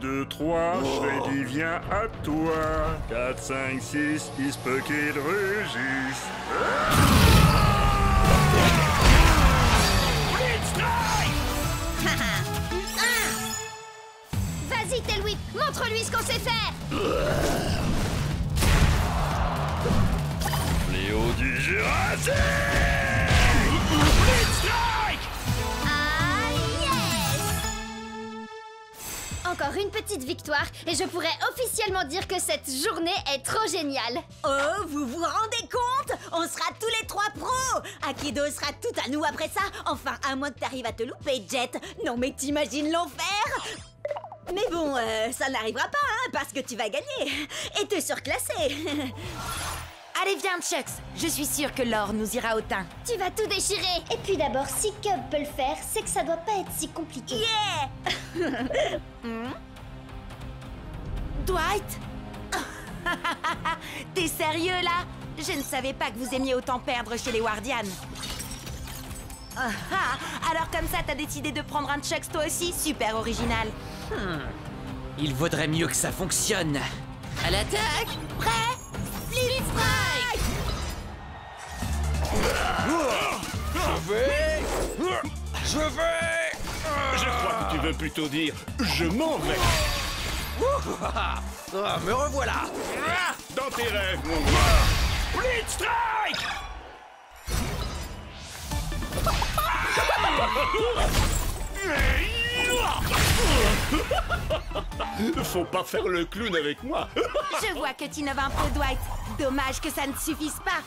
2, 3, Freddy vient à toi. 4, 5, 6, il se peut qu'il rugisse. Vas-y, Tailwhip, montre-lui ce qu'on sait faire. Léo du Jurassique. Ah, yes! Encore une petite victoire et je pourrais officiellement dire que cette journée est trop géniale. Oh, vous vous rendez compte? On sera tous les trois pros! Akido sera tout à nous après ça. Enfin, à moins que t'arrives à te louper, Jet. Non mais t'imagines l'enfer? Mais bon, ça n'arrivera pas, hein, parce que tu vas gagner et te surclasser. Allez, viens, Chucks. Je suis sûre que l'or nous ira au teint. Tu vas tout déchirer. Et puis d'abord, si Cub peut le faire, c'est que ça doit pas être si compliqué. Yeah! Dwight? T'es sérieux, là? Je ne savais pas que vous aimiez autant perdre chez les Wardians. Alors comme ça, t'as décidé de prendre un Chucks toi aussi? Super original. Il vaudrait mieux que ça fonctionne. À l'attaque! Prêt? Split Strike! Je vais... Je crois que tu veux plutôt dire je m'en vais. Me revoilà! Dans tes rêves, mon gars. Split Strike. Faut pas faire le clown avec moi. Je vois que tu innoves un peu, Dwight. Dommage que ça ne suffise pas.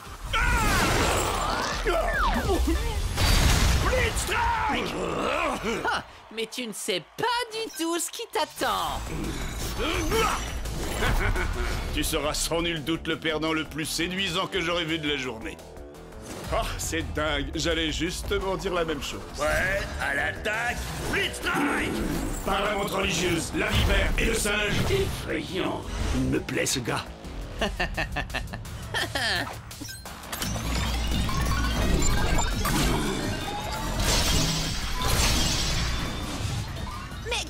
Split Strike. Mais tu ne sais pas du tout ce qui t'attend. Tu seras sans nul doute le perdant le plus séduisant que j'aurais vu de la journée. Oh, c'est dingue, j'allais justement dire la même chose. Ouais, à l'attaque, Split Strike. Par la montre religieuse, la vipère et le singe. Effrayant, il me plaît ce gars. Mais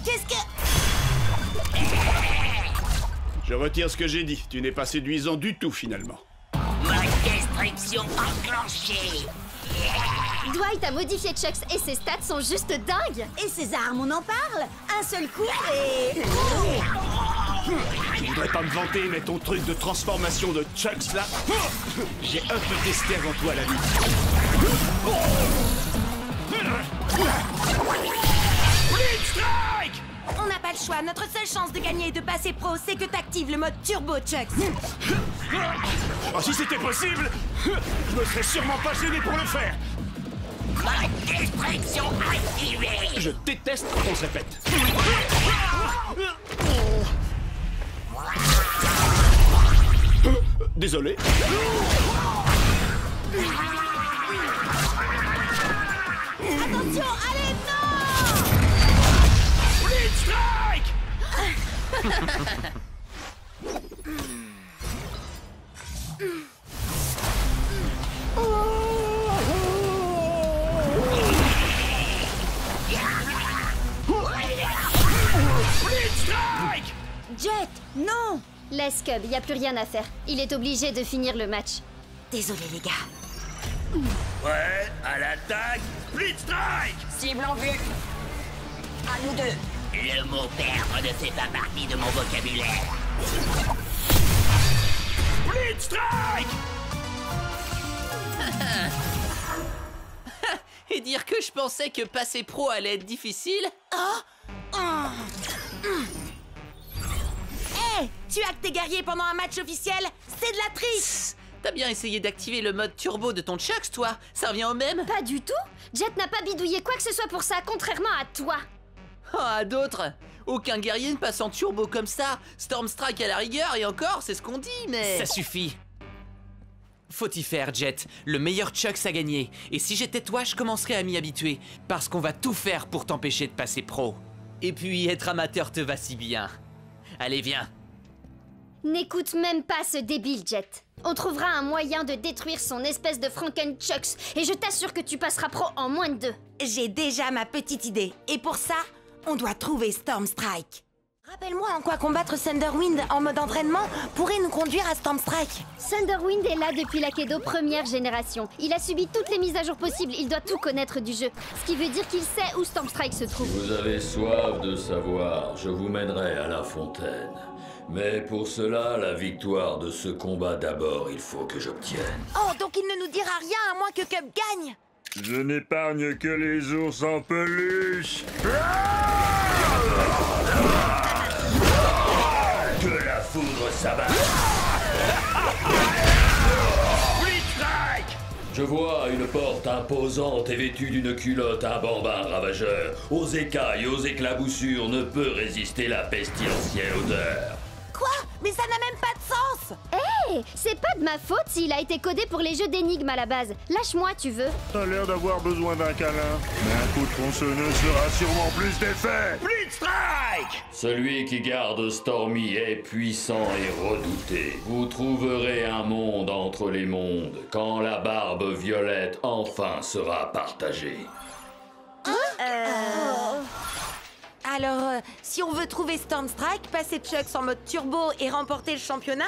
qu'est-ce que... Je retire ce que j'ai dit, tu n'es pas séduisant du tout finalement. Ma destruction enclenchée. Dwight a modifié Chucks et ses stats sont juste dingues. Et ces armes, on en parle? Un seul coup et... Je voudrais pas me vanter, mais ton truc de transformation de Chucks là, j'ai un peu testé avant toi la vie. Split Strike. On n'a pas le choix. Notre seule chance de gagner et de passer pro, c'est que t'actives le mode turbo, Chucks. Oh, si c'était possible, je me serais sûrement pas gêné pour le faire. Ma destruction activée. Je déteste quand on se répète. Désolé. Attention, allez, non! Split Strike. Split Strike. Jet, non! Laisse Cub, y a plus rien à faire. Il est obligé de finir le match. Désolé, les gars. Ouais, à l'attaque, Split Strike. Cible en vue. À nous deux. Le mot perdre ne fait pas partie de mon vocabulaire. Split Strike. Et dire que je pensais que passer pro allait être difficile? Hé, tu hackes tes guerriers pendant un match officiel? C'est de la triche! T'as bien essayé d'activer le mode turbo de ton Chucks, toi? Ça revient au même? Pas du tout. Jet n'a pas bidouillé quoi que ce soit pour ça, contrairement à toi. Oh, à d'autres! Aucun guerrier ne passe en turbo comme ça! Storm Strike à la rigueur, et encore, c'est ce qu'on dit, mais... Ça suffit! Faut y faire, Jet. Le meilleur Chucks a gagné. Et si j'étais toi, je commencerais à m'y habituer. Parce qu'on va tout faire pour t'empêcher de passer pro. Et puis, être amateur te va si bien. Allez, viens. N'écoute même pas ce débile, Jet. On trouvera un moyen de détruire son espèce de Franken-Chucks et je t'assure que tu passeras pro en moins de 2. J'ai déjà ma petite idée. Et pour ça, on doit trouver Storm Strike. Rappelle-moi en quoi combattre Thunderwind en mode entraînement pourrait nous conduire à Stormstrike. Thunderwind est là depuis l'Akedo première génération. Il a subi toutes les mises à jour possibles, il doit tout connaître du jeu. Ce qui veut dire qu'il sait où Stormstrike se trouve. Vous avez soif de savoir, je vous mènerai à la fontaine. Mais pour cela, la victoire de ce combat d'abord, il faut que j'obtienne. Oh, donc il ne nous dira rien à moins que Cub gagne. Je n'épargne que les ours en peluche. Que la foudre s'abatte. Je vois une porte imposante et vêtue d'une culotte un bambin ravageur. Aux écailles, aux éclaboussures, ne peut résister la pestilentielle odeur. Quoi? Mais ça n'a même pas de sens. Hé, c'est pas de ma faute s'il a été codé pour les jeux d'énigmes à la base. Lâche-moi, tu veux. T'as l'air d'avoir besoin d'un câlin. Mais un coup de tronçonneuse fera sûrement plus d'effet. Blitzstrike! Celui qui garde Stormy est puissant et redouté. Vous trouverez un monde entre les mondes quand la barbe violette enfin sera partagée. Alors, si on veut trouver Stormstrike, passer Chucks en mode turbo et remporter le championnat,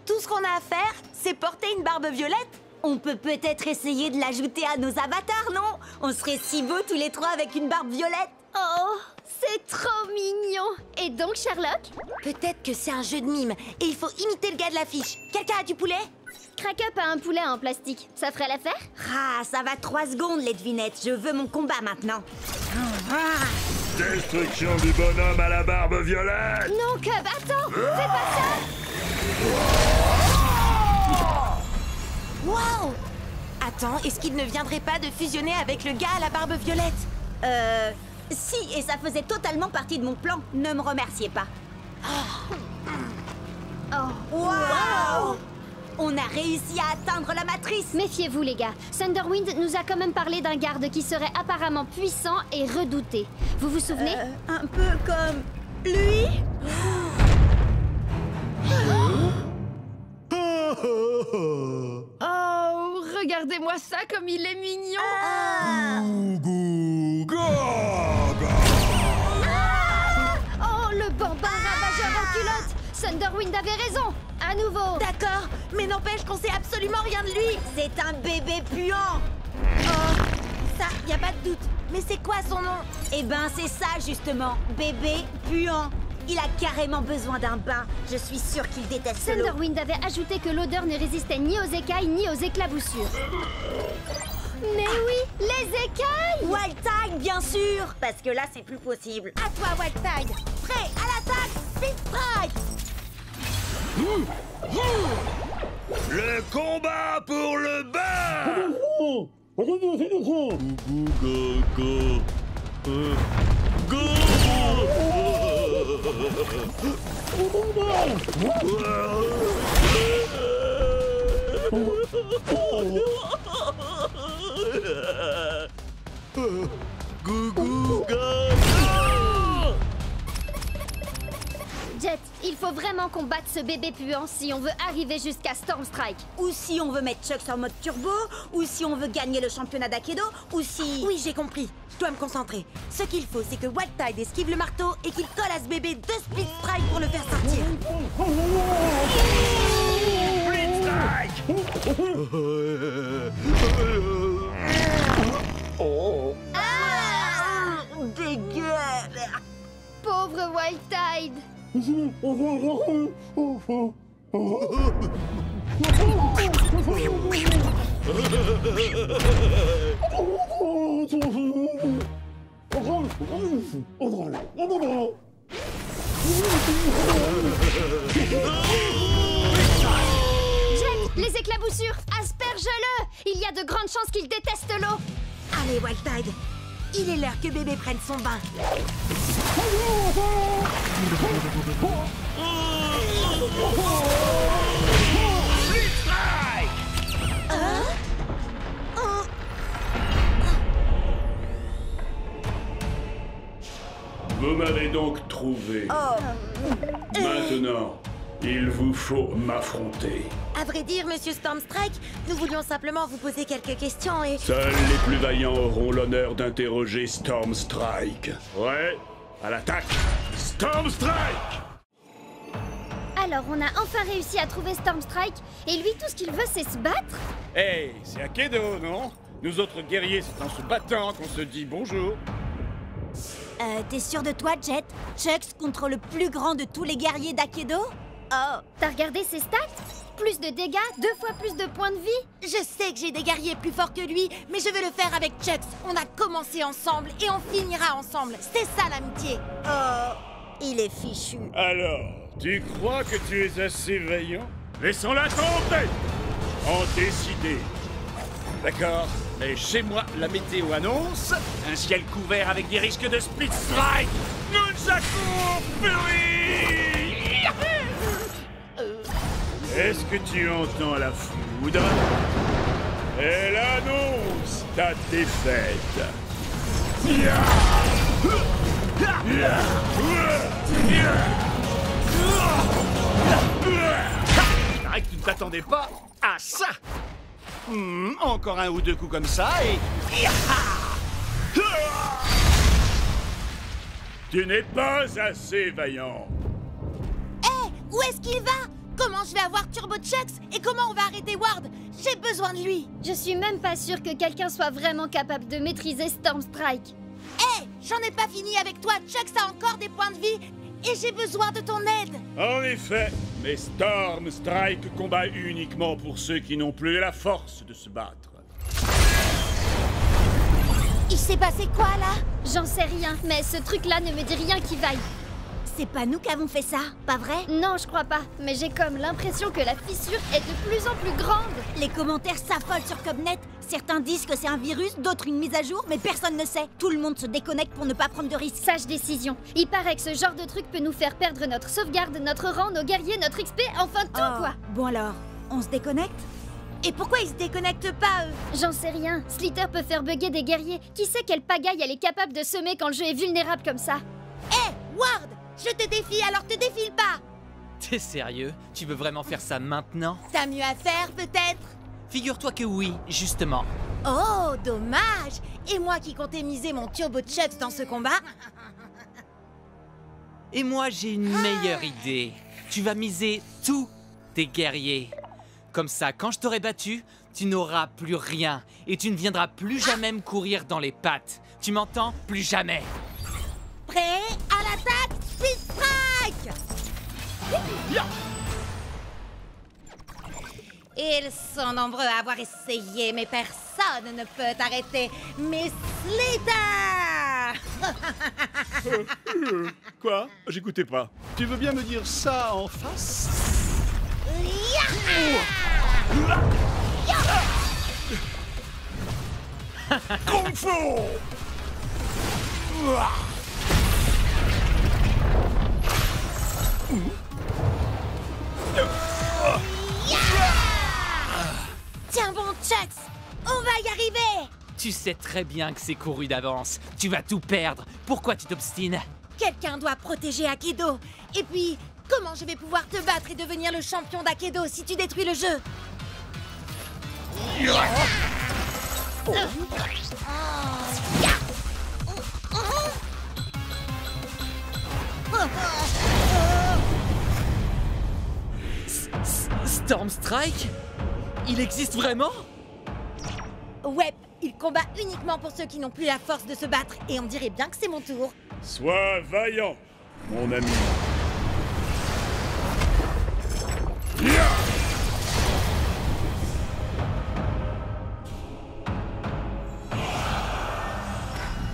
tout ce qu'on a à faire, c'est porter une barbe violette. On peut peut-être essayer de l'ajouter à nos avatars, non? On serait si beaux tous les trois avec une barbe violette. Oh, c'est trop mignon. Et donc, Sherlock? Peut-être que c'est un jeu de mime et il faut imiter le gars de l'affiche. Quelqu'un a du poulet? Crack Up a un poulet en plastique. Ça ferait l'affaire? Ah, ça va 3 secondes, les devinettes. Je veux mon combat maintenant. Destruction du bonhomme à la barbe violette. Non, Cub, attends! Fais pas ça! Waouh! Attends, est-ce qu'il ne viendrait pas de fusionner avec le gars à la barbe violette? Si, et ça faisait totalement partie de mon plan. Ne me remerciez pas. Waouh! On a réussi à atteindre la matrice. Méfiez-vous, les gars. Thunderwind nous a quand même parlé d'un garde qui serait apparemment puissant et redouté. Vous vous souvenez? Un peu comme lui. Oh, regardez-moi ça comme il est mignon. Oh, le bambin ravageur en culotte! Thunderwind avait raison! À nouveau! D'accord, mais n'empêche qu'on sait absolument rien de lui. C'est un bébé puant. Oh, ça, y a pas de doute. Mais c'est quoi son nom? Eh ben, c'est ça justement, bébé puant. Il a carrément besoin d'un bain. Je suis sûre qu'il déteste l'eau. Thunderwind avait ajouté que l'odeur ne résistait ni aux écailles ni aux éclaboussures. Mais oui, les écailles! Wildtide, bien sûr. Parce que là, c'est plus possible. À toi, Wildtide. Prêt à l'attaque, Blitzstrike. Le combat pour le bain. Jet, il faut vraiment qu'on batte ce bébé puant si on veut arriver jusqu'à Stormstrike. Ou si on veut mettre Chucks en mode turbo, ou si on veut gagner le championnat d'Akedo, ou si... Oui, j'ai compris. Je dois me concentrer. Ce qu'il faut, c'est que Wildtide esquive le marteau et qu'il colle à ce bébé 2 split strike pour le faire sortir. Dégueu. Pauvre Wildtide! Jet, les éclaboussures, asperge-le! Il y a de grandes chances qu'il déteste l'eau. Allez, Wildtide. Il est l'heure que bébé prenne son bain. Vous m'avez donc trouvé. Maintenant, il vous faut m'affronter. À vrai dire, Monsieur Stormstrike, nous voulions simplement vous poser quelques questions et... Seuls les plus vaillants auront l'honneur d'interroger Stormstrike. Ouais, à l'attaque. Storm Strike! Alors, on a enfin réussi à trouver Storm Strike, et lui, tout ce qu'il veut, c'est se battre? Hey, c'est Akedo, non? Nous autres guerriers, c'est en se battant qu'on se dit bonjour. T'es sûr de toi, Jet? Chucks contre le plus grand de tous les guerriers d'Akedo? Oh, T'as regardé ses stats? Plus de dégâts, 2 fois plus de points de vie. Je sais que j'ai des guerriers plus forts que lui, mais je vais le faire avec Chucks. On a commencé ensemble et on finira ensemble. C'est ça l'amitié. oh, il est fichu. Alors, tu crois que tu es assez vaillant? Laissons-la tomber! En décider. D'accord, mais chez moi, la météo annonce un ciel couvert avec des risques de split strike. Nunchaku Fury! Est-ce que tu entends la foudre? Elle annonce ta défaite. Paraît que tu ne t'attendais pas à ça. Encore un ou deux coups comme ça et... Tu n'es pas assez vaillant. Hé, où est-ce qu'il va? Comment je vais avoir Turbo Chucks? Et comment on va arrêter Ward? J'ai besoin de lui. Je suis même pas sûre que quelqu'un soit vraiment capable de maîtriser Storm Strike. Hé, j'en ai pas fini avec toi. Chucks a encore des points de vie et j'ai besoin de ton aide. En effet, mais Storm Strike combat uniquement pour ceux qui n'ont plus la force de se battre. Il s'est passé quoi, là? J'en sais rien, mais ce truc-là ne me dit rien qui vaille. C'est pas nous qui avons fait ça, pas vrai? Non, je crois pas, mais j'ai comme l'impression que la fissure est de plus en plus grande. Les commentaires s'affolent sur Cubnet. Certains disent que c'est un virus, d'autres une mise à jour, mais personne ne sait. Tout le monde se déconnecte pour ne pas prendre de risques. Sage décision. Il paraît que ce genre de truc peut nous faire perdre notre sauvegarde, notre rang, nos guerriers, notre XP, enfin tout quoi. Bon alors, on se déconnecte? Et pourquoi ils se déconnectent pas, eux? J'en sais rien. Slither peut faire bugger des guerriers. Qui sait quelle pagaille elle est capable de semer quand le jeu est vulnérable comme ça? Hé, Ward! Je te défie, alors te défile pas! T'es sérieux? Tu veux vraiment faire ça maintenant? T'as mieux à faire, peut-être? Figure-toi que oui, justement. Oh, dommage! Et moi qui comptais miser mon Turbo Chucks dans ce combat? Et moi, j'ai une meilleure idée. Tu vas miser tous tes guerriers. Comme ça, quand je t'aurai battu, tu n'auras plus rien. Et tu ne viendras plus jamais me courir dans les pattes. Tu m'entends? Plus jamais. Prêt à l'attaque, Speed Strike! Ils sont nombreux à avoir essayé, mais personne ne peut arrêter mes Slither! Quoi? J'écoutais pas. Tu veux bien me dire ça en face? Kung Fu! Tiens bon, Chucks! On va y arriver! Tu sais très bien que c'est couru d'avance. Tu vas tout perdre. Pourquoi tu t'obstines? Quelqu'un doit protéger Akedo. Et puis, comment je vais pouvoir te battre et devenir le champion d'Akedo si tu détruis le jeu? Storm Strike? Il existe vraiment? Ouais, il combat uniquement pour ceux qui n'ont plus la force de se battre. Et on dirait bien que c'est mon tour. Sois vaillant, mon ami.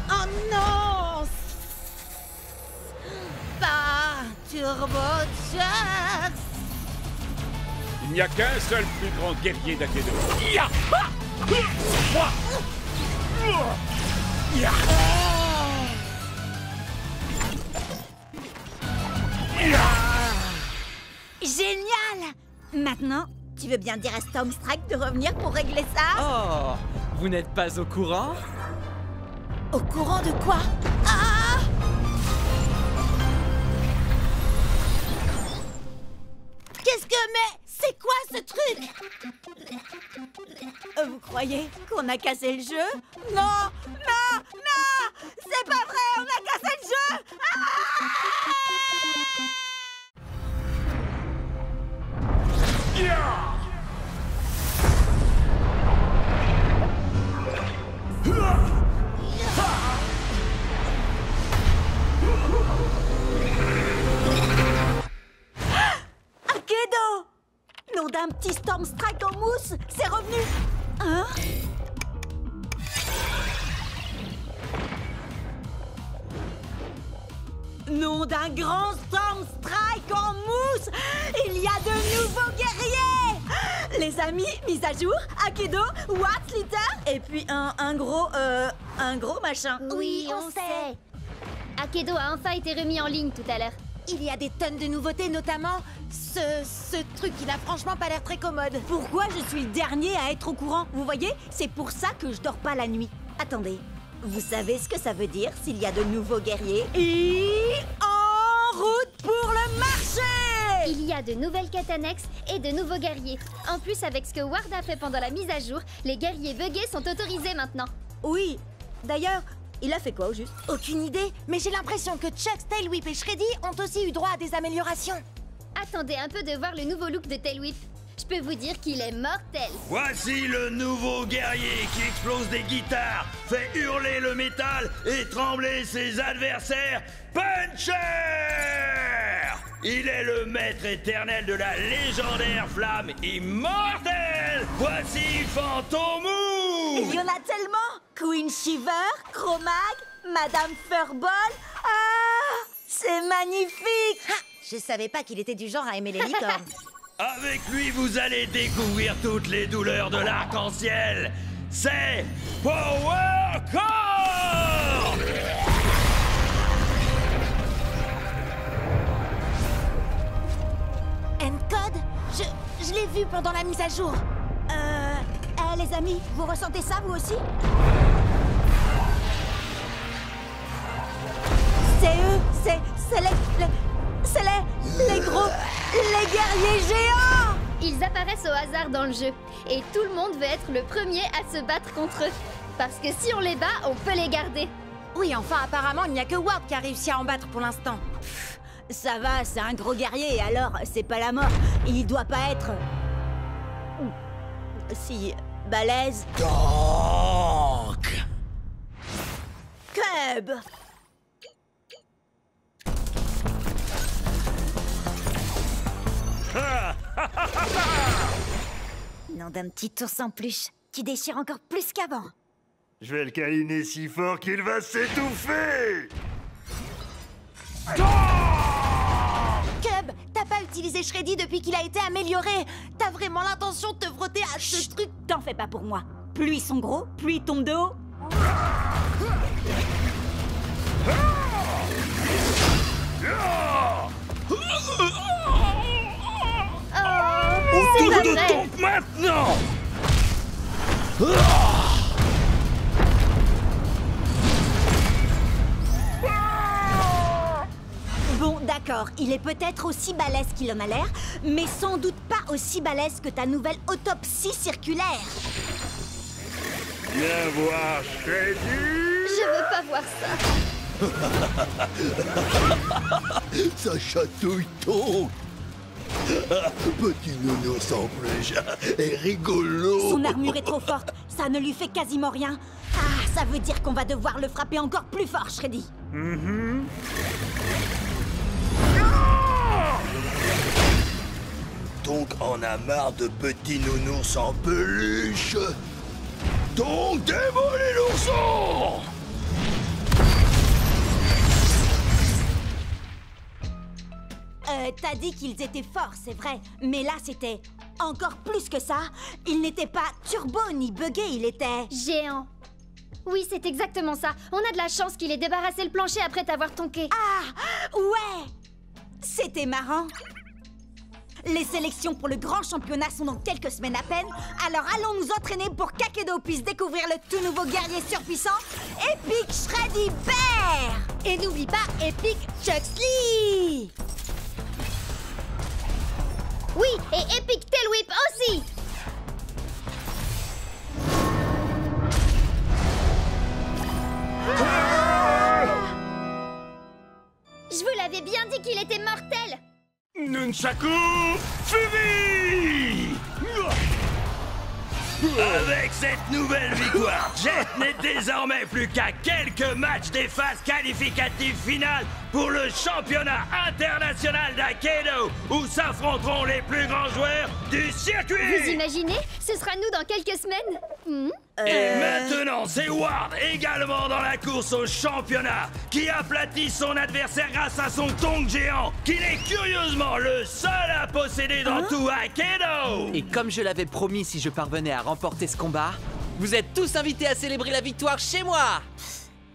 Oh non! Pas Turbo Chucks! Il n'y a qu'un seul plus grand guerrier d'Akedo. Génial! Maintenant, tu veux bien dire à Storm Strike de revenir pour régler ça? Oh, vous n'êtes pas au courant? Au courant de quoi? Ah! Qu'est-ce que... Mais... C'est quoi ce truc? Vous croyez qu'on a cassé le jeu? Non! Non! Non! C'est pas vrai! On a cassé le jeu! Akedo! Nom d'un petit Storm Strike en mousse, c'est revenu! Hein? Nom d'un grand Storm Strike en mousse, il y a de nouveaux guerriers! Les amis, mise à jour, Akedo, What's Litter, et puis un gros machin. Oui, on sait. Akedo a enfin été remis en ligne tout à l'heure. Il y a des tonnes de nouveautés, notamment ce truc qui n'a franchement pas l'air très commode. Pourquoi je suis le dernier à être au courant? Vous voyez, c'est pour ça que je dors pas la nuit. Attendez, vous savez ce que ça veut dire s'il y a de nouveaux guerriers? Et en route pour le marché! Il y a de nouvelles quêtes annexes et de nouveaux guerriers. En plus, avec ce que Ward a fait pendant la mise à jour, les guerriers buggés sont autorisés maintenant. Oui, d'ailleurs, il a fait quoi au juste? Aucune idée, mais j'ai l'impression que Chuck, Tailwhip et Shreddy ont aussi eu droit à des améliorations. Attendez un peu de voir le nouveau look de Tailwhip. Je peux vous dire qu'il est mortel. Voici le nouveau guerrier qui explose des guitares, fait hurler le métal et trembler ses adversaires. Puncher! Il est le maître éternel de la légendaire flamme immortelle. Voici Fantomou! Il y en a tellement! Queen Shiver, Cro-Mag, Madame Furball. Ah! C'est magnifique! Ah, je savais pas qu'il était du genre à aimer les licornes. Avec lui, vous allez découvrir toutes les douleurs de l'arc-en-ciel. C'est Power Core! N-Code, je l'ai vu pendant la mise à jour. Les amis, vous ressentez ça vous aussi? C'est eux, c'est les gros, les guerriers géants! Ils apparaissent au hasard dans le jeu. Et tout le monde veut être le premier à se battre contre eux. Parce que si on les bat, on peut les garder. Oui, enfin, apparemment, il n'y a que Ward qui a réussi à en battre pour l'instant. Ça va, c'est un gros guerrier, alors c'est pas la mort. Il doit pas être... si... balèze. Donc... Cub! Nom d'un petit ours en peluche qui déchire encore plus qu'avant. Je vais le câliner si fort qu'il va s'étouffer. Cub, t'as pas utilisé Shreddy depuis qu'il a été amélioré. T'as vraiment l'intention de te frotter à ce truc? T'en fais pas pour moi. Plus ils sont gros, plus ils tombent de haut. C'est pas Autour de vrai. tombe maintenant! Bon, d'accord, il est peut-être aussi balèze qu'il en a l'air, mais sans doute pas aussi balèze que ta nouvelle autopsie circulaire. Viens voir Shreddy. Je veux pas voir ça. Ça chatouille donc. Petit nounours en peluche est rigolo. Son armure est trop forte, ça ne lui fait quasiment rien. Ah, ça veut dire qu'on va devoir le frapper encore plus fort, Shreddy. Donc on a marre de petits nounours en peluche. Donc démolez l'ourson. T'as dit qu'ils étaient forts, c'est vrai. Mais là, c'était encore plus que ça. Il n'était pas turbo ni buggé, il était... Géant. Oui, c'est exactement ça. On a de la chance qu'il ait débarrassé le plancher après t'avoir tonké. Ah, ouais. C'était marrant. Les sélections pour le grand championnat sont dans quelques semaines à peine. Alors allons nous entraîner pour qu'Akedo puisse découvrir le tout nouveau guerrier surpuissant, Epic Shreddy Bear. Et n'oublie pas Epic Chuxley. Oui, et Epic Tailwhip aussi. Nunchaku Fury! Avec cette nouvelle victoire, Jet n'est désormais plus qu'à quelques matchs des phases qualificatives finales pour le championnat international d'Aikido, où s'affronteront les plus grands joueurs du circuit. Vous imaginez? Ce sera nous dans quelques semaines. Et maintenant, c'est Ward, également dans la course au championnat, qui aplatit son adversaire grâce à son tong géant, qu'il est curieusement le seul à posséder dans tout Aikido. Et comme je l'avais promis, si je parvenais à remporter ce combat, vous êtes tous invités à célébrer la victoire chez moi.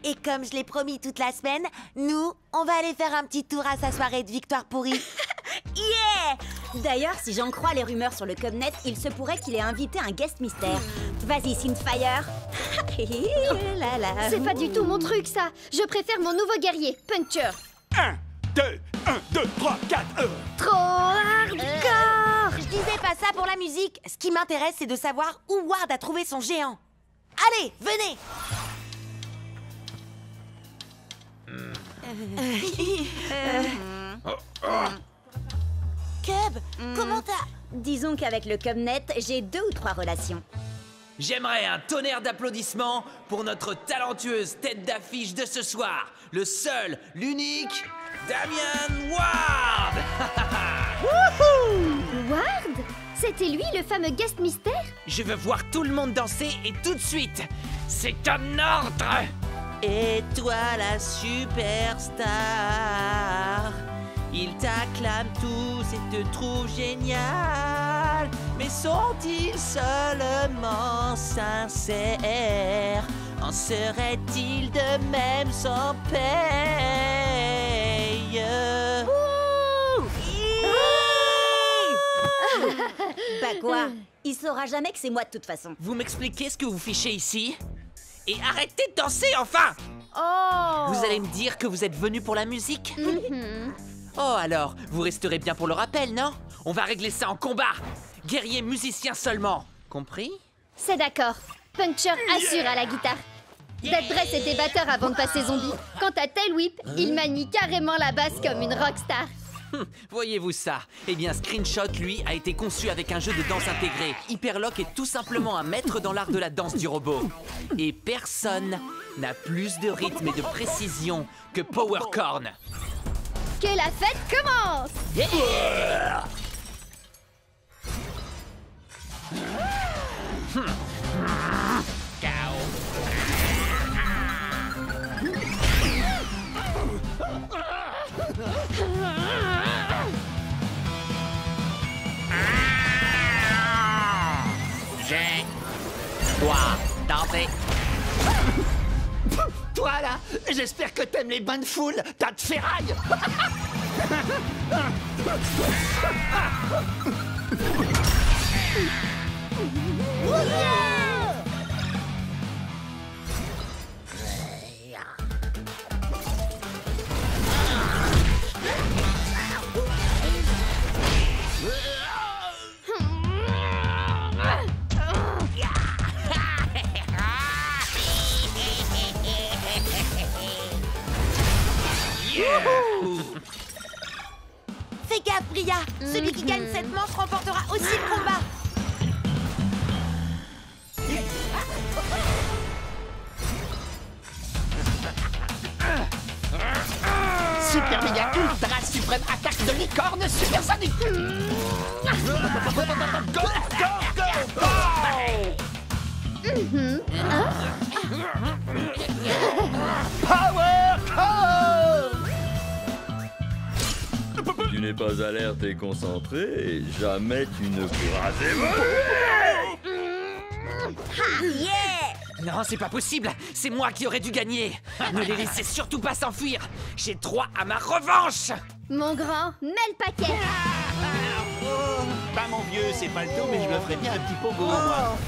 Et comme je l'ai promis toute la semaine, nous, on va aller faire un petit tour à sa soirée de victoire pourrie. Yeah! D'ailleurs, si j'en crois les rumeurs sur le Cubnet, il se pourrait qu'il ait invité un guest mystère. Vas-y, Synthfire. C'est pas du tout mon truc, ça. Je préfère mon nouveau guerrier, Puncher. 1, 2, 3, 4, Trop hardcore. Je disais pas ça pour la musique. Ce qui m'intéresse, c'est de savoir où Ward a trouvé son géant. Allez, venez! Cub, comment t'as... Disons qu'avec le Cubnet, j'ai 2 ou 3 relations. J'aimerais un tonnerre d'applaudissements pour notre talentueuse tête d'affiche de ce soir, le seul, l'unique, Damian Ward. Ward? C'était lui, le fameux guest mystère? Je veux voir tout le monde danser et tout de suite. C'est un ordre. Et toi la superstar, ils t'acclament tous et te trouvent génial. Mais sont-ils seulement sincères? En serait-il de même sans paye? Bah quoi? Il saura jamais que c'est moi de toute façon. Vous m'expliquez ce que vous fichez ici? Et arrêtez de danser, enfin! Oh! Vous allez me dire que vous êtes venu pour la musique? Oh alors, vous resterez bien pour le rappel, non? On va régler ça en combat! Guerrier musicien seulement, compris? C'est d'accord. Puncher assure à la guitare. Dead Dress était batteur avant de passer zombie. Quant à Tail Whip, il manie carrément la basse comme une rockstar. Voyez-vous ça? Eh bien, Screenshot, lui, a été conçu avec un jeu de danse intégré. Hyperlock est tout simplement un maître dans l'art de la danse du robot. Et personne n'a plus de rythme et de précision que Powercorn. Que la fête commence! J'ai... Toi, danser. Toi là, j'espère que t'aimes les bains de foule, tas de ferraille. Fais gaffe, Bria. Celui qui gagne cette manche remportera aussi le combat. Super méga ultra suprême attaque de licorne supersonique. Go, go, go, Power Core. Tu n'es pas alerte et concentré, et jamais tu ne pourras évoluer. Non, c'est pas possible. C'est moi qui aurais dû gagner. Ne les laissez surtout pas s'enfuir. J'ai droit à ma revanche. Mon grand, mets le paquet. Bah mon vieux, c'est pas le tout, mais je me ferais bien un petit pogo, moi.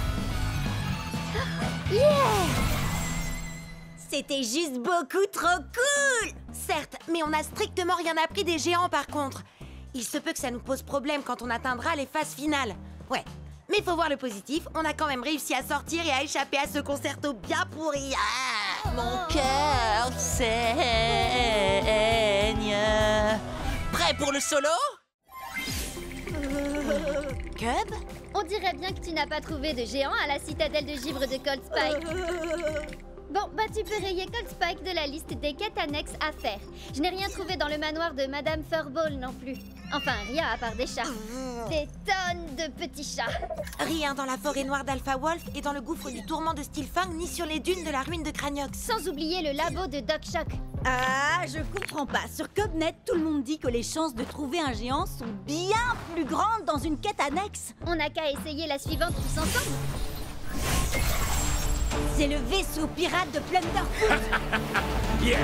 C'était juste beaucoup trop cool. Certes, mais on n'a strictement rien appris des géants par contre. Il se peut que ça nous pose problème quand on atteindra les phases finales. Ouais, mais faut voir le positif, on a quand même réussi à sortir et à échapper à ce concerto bien pourri. Ah, mon cœur saigne. Prêt pour le solo? Cub? On dirait bien que tu n'as pas trouvé de géant à la citadelle de givre de Cold Spike. Bon, bah tu peux rayer Cold Spike de la liste des quêtes annexes à faire. Je n'ai rien trouvé dans le manoir de Madame Furball non plus. Enfin, rien à part des chats. Des tonnes de petits chats. Rien dans la forêt noire d'Alpha Wolf et dans le gouffre du tourment de Steelfang, ni sur les dunes de la ruine de Craniox. Sans oublier le labo de Doc Shock. Ah, je comprends pas. Sur Cubnet, tout le monde dit que les chances de trouver un géant sont bien plus grandes dans une quête annexe. On n'a qu'à essayer la suivante tous ensemble. C'est le vaisseau pirate de Plunderfoot. Yeah!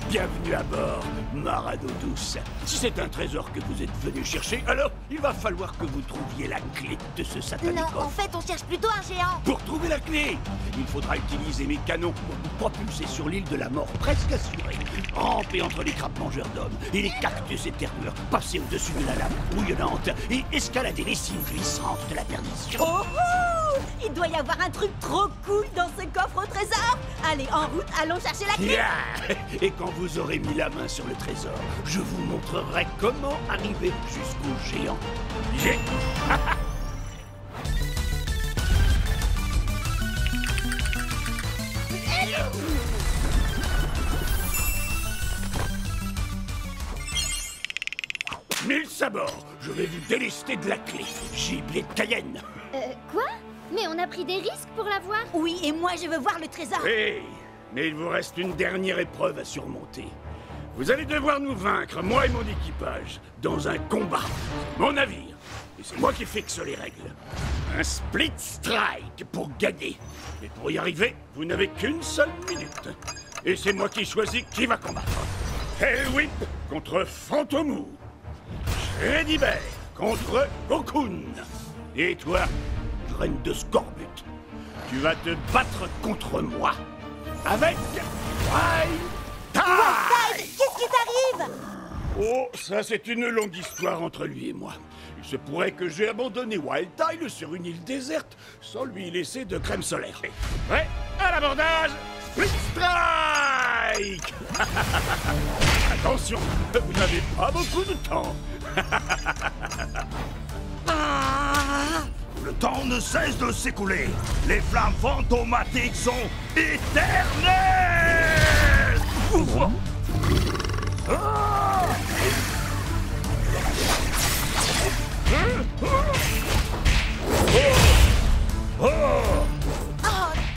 Bienvenue à bord, Marado douce. Si c'est un trésor que vous êtes venu chercher, alors il va falloir que vous trouviez la clé de ce satanique Non, coffre. en fait, on cherche plutôt un géant. Pour trouver la clé, il faudra utiliser mes canons pour vous propulser sur l'île de la mort, presque assurée. Ramper entre les crabes mangeurs d'hommes et les cactus éternels, passer au-dessus de la lame bouillonnante et escalader les cimes glissantes de la perdition. Oh, oh! Il doit y avoir un truc trop cool dans ce coffre au trésor. Allez, en route, allons chercher la clé. Yeah! Et quand vous aurez mis la main sur le trésor, je vous montrerai comment arriver jusqu'au géant. Mille sabords, je vais vous délester de la clé. Gibier de Cayenne. Quoi? Mais on a pris des risques pour l'avoir. Oui, et moi je veux voir le trésor. Oui, mais il vous reste une dernière épreuve à surmonter. Vous allez devoir nous vaincre, moi et mon équipage, dans un combat. Mon navire. Et c'est moi qui fixe les règles. Un split strike pour gagner. Et pour y arriver, vous n'avez qu'une seule minute. Et c'est moi qui choisis qui va combattre. Hellwhip contre Fantomou. Shreddy Bear contre Cocoon. Et toi, graine de scorbut, tu vas te battre contre moi avec Wild Tide. Qu'est-ce qui t'arrive? Oh, ça c'est une longue histoire entre lui et moi. Il se pourrait que j'ai abandonné Wild Tide sur une île déserte sans lui laisser de crème solaire. Prêt à l'abordage, Split Strike. Attention, vous n'avez pas beaucoup de temps. Le temps ne cesse de s'écouler. Les flammes fantomatiques sont éternelles. Oh,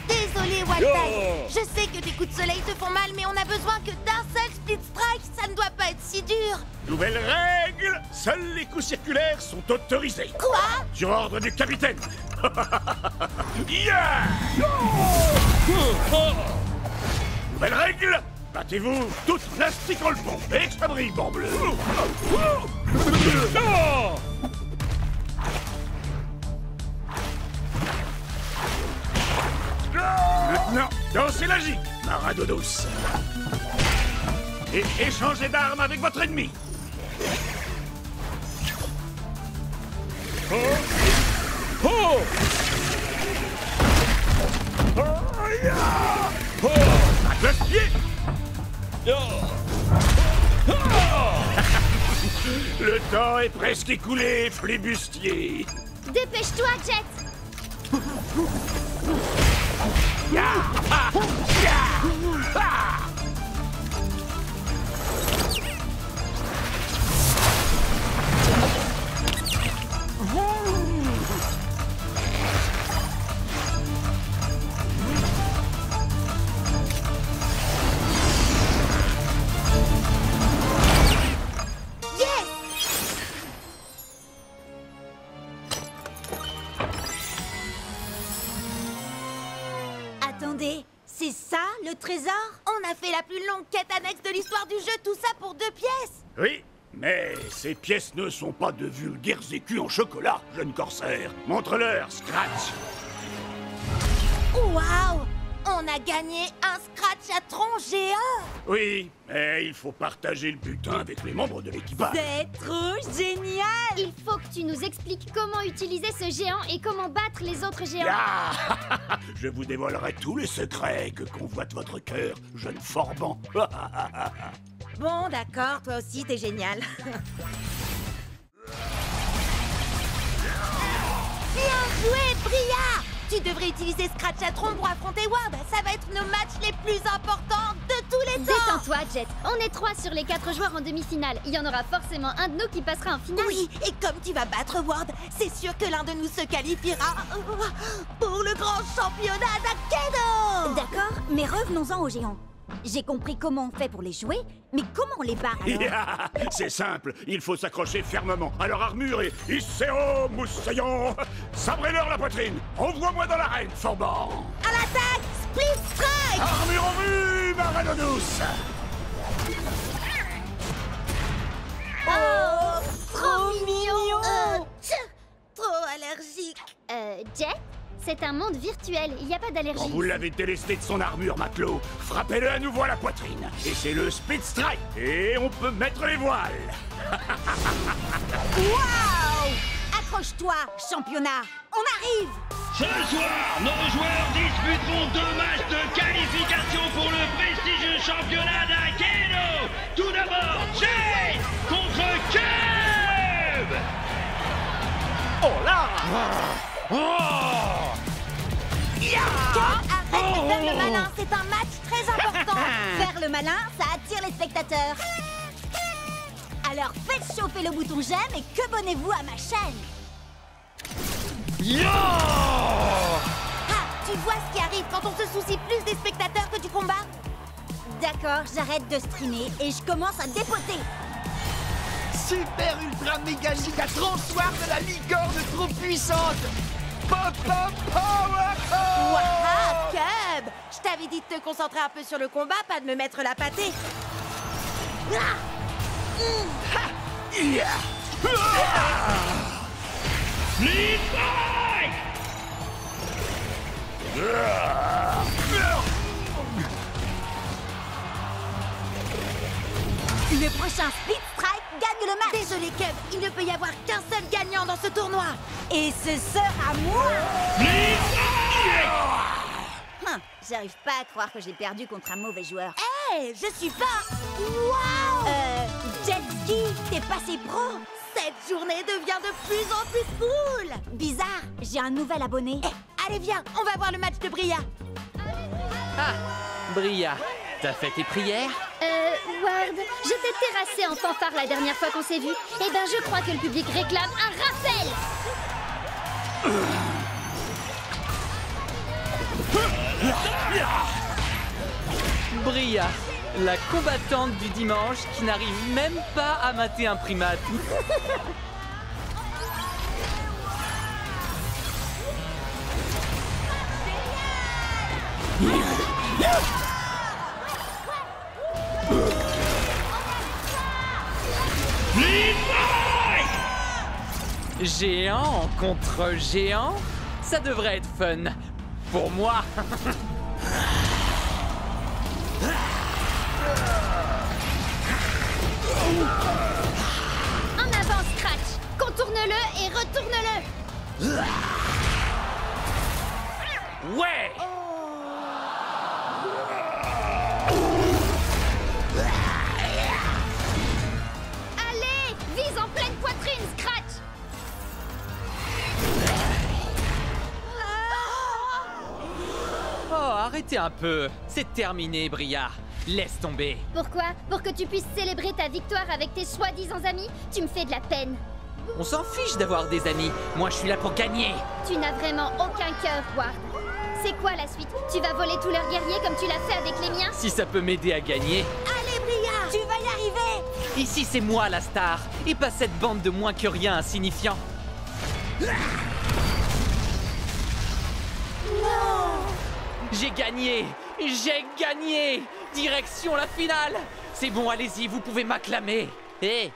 désolé, Wild Tide. Je sais que tes coups de soleil te font mal, mais on a besoin que d'un seul split strike. Ça ne doit pas être si dur. Nouvelle règle, seuls les coups circulaires sont autorisés. Quoi? Sur ordre du capitaine. Yeah! Nouvelle règle, battez-vous toute plastique en le pont. Extra brille, bleu. Maintenant, dansez la gigue, Marado douce. Et échangez d'armes avec votre ennemi. À cloche-pied. Le temps est presque écoulé, flibustier. Dépêche-toi, Jet. Attendez, c'est ça le trésor? On a fait la plus longue quête annexe de l'histoire du jeu, tout ça pour 2 pièces. Oui, mais ces pièces ne sont pas de vulgaires écus en chocolat, jeune corsaire. Montre-leur, Scratch. Waouh! On a gagné un scratch à tronc géant. Oui, mais il faut partager le butin avec les membres de l'équipage. C'est trop génial! Il faut que tu nous expliques comment utiliser ce géant et comment battre les autres géants. Ah! Je vous dévoilerai tous les secrets que convoite votre cœur, jeune forban. Bon, d'accord, toi aussi, t'es génial. Tu devrais utiliser Scratch Chatron pour affronter Ward. Ça va être nos matchs les plus importants de tous les temps. Détends-toi, Jet. On est 3 sur les 4 joueurs en demi-finale. Il y en aura forcément un de nous qui passera en finale. Oui, et comme tu vas battre Ward, c'est sûr que l'un de nous se qualifiera pour le grand championnat d'Akedo. D'accord, mais revenons-en aux géants. J'ai compris comment on fait pour les jouer, mais comment on les bat alors? C'est simple, il faut s'accrocher fermement à leur armure et Isseo Moussaillon. Sabrez-leur la poitrine. Envoie-moi dans l'arène, Forban. À l'attaque, Split Strike. Armure en vue, ma reine douce. Oh, trop mignon. Trop allergique. Jet, c'est un monde virtuel, il n'y a pas d'allergie. Quand vous l'avez délesté de son armure, matelot, frappez-le à nouveau à la poitrine. Et c'est le Speed Strike. Et on peut mettre les voiles. Waouh! Accroche-toi, championnat. On arrive. Ce soir, nos joueurs disputeront 2 matchs de qualification pour le prestigieux championnat d'Akedo. Tout d'abord, Jay contre Cube. Oh là! Arrête de faire le malin, c'est un match très important. Faire le malin, ça attire les spectateurs. Alors faites chauffer le bouton j'aime et que abonnez-vous à ma chaîne. Tu vois ce qui arrive quand on se soucie plus des spectateurs que du combat? D'accord, j'arrête de streamer et je commence à dépoter. Super ultra méga giga transoir de la licorne trop puissante. Pop pop power! Waouh, Cub! Je t'avais dit de te concentrer un peu sur le combat, pas de me mettre la pâtée. Split Strike. Le prochain Split Strike gagne le match. Désolé, Cub, il ne peut y avoir qu'un seul gagnant dans ce tournoi. Et ce sera moi. Split Strike. J'arrive pas à croire que j'ai perdu contre un mauvais joueur. Hé, je suis pas... Waouh! Jet Ski, t'es passé pro. Cette journée devient de plus en plus cool. Bizarre, j'ai un nouvel abonné. Allez, viens, on va voir le match de Bria. Ah, Bria, t'as fait tes prières? Ward, je t'ai terrassé en fanfare la dernière fois qu'on s'est vu. Eh ben, je crois que le public réclame un rappel. Bria, la combattante du dimanche qui n'arrive même pas à mater un primate. Géant contre géant, ça devrait être fun. Pour moi. En avant, Scratch. Contourne-le et retourne-le. Ouais. Allez, vise en pleine poitrine, Scratch. Oh, arrêtez un peu. C'est terminé, Bria. Laisse tomber. Pourquoi? Pour que tu puisses célébrer ta victoire avec tes soi-disant amis? Tu me fais de la peine. On s'en fiche d'avoir des amis. Moi, je suis là pour gagner. Tu n'as vraiment aucun cœur, Ward. C'est quoi la suite? Tu vas voler tous leurs guerriers comme tu l'as fait avec les miens? Si ça peut m'aider à gagner. Allez, Bria, tu vas y arriver. Ici, c'est moi la star, et pas cette bande de moins que rien insignifiants. J'ai gagné! J'ai gagné! Direction la finale! C'est bon, allez-y, vous pouvez m'acclamer! Hé!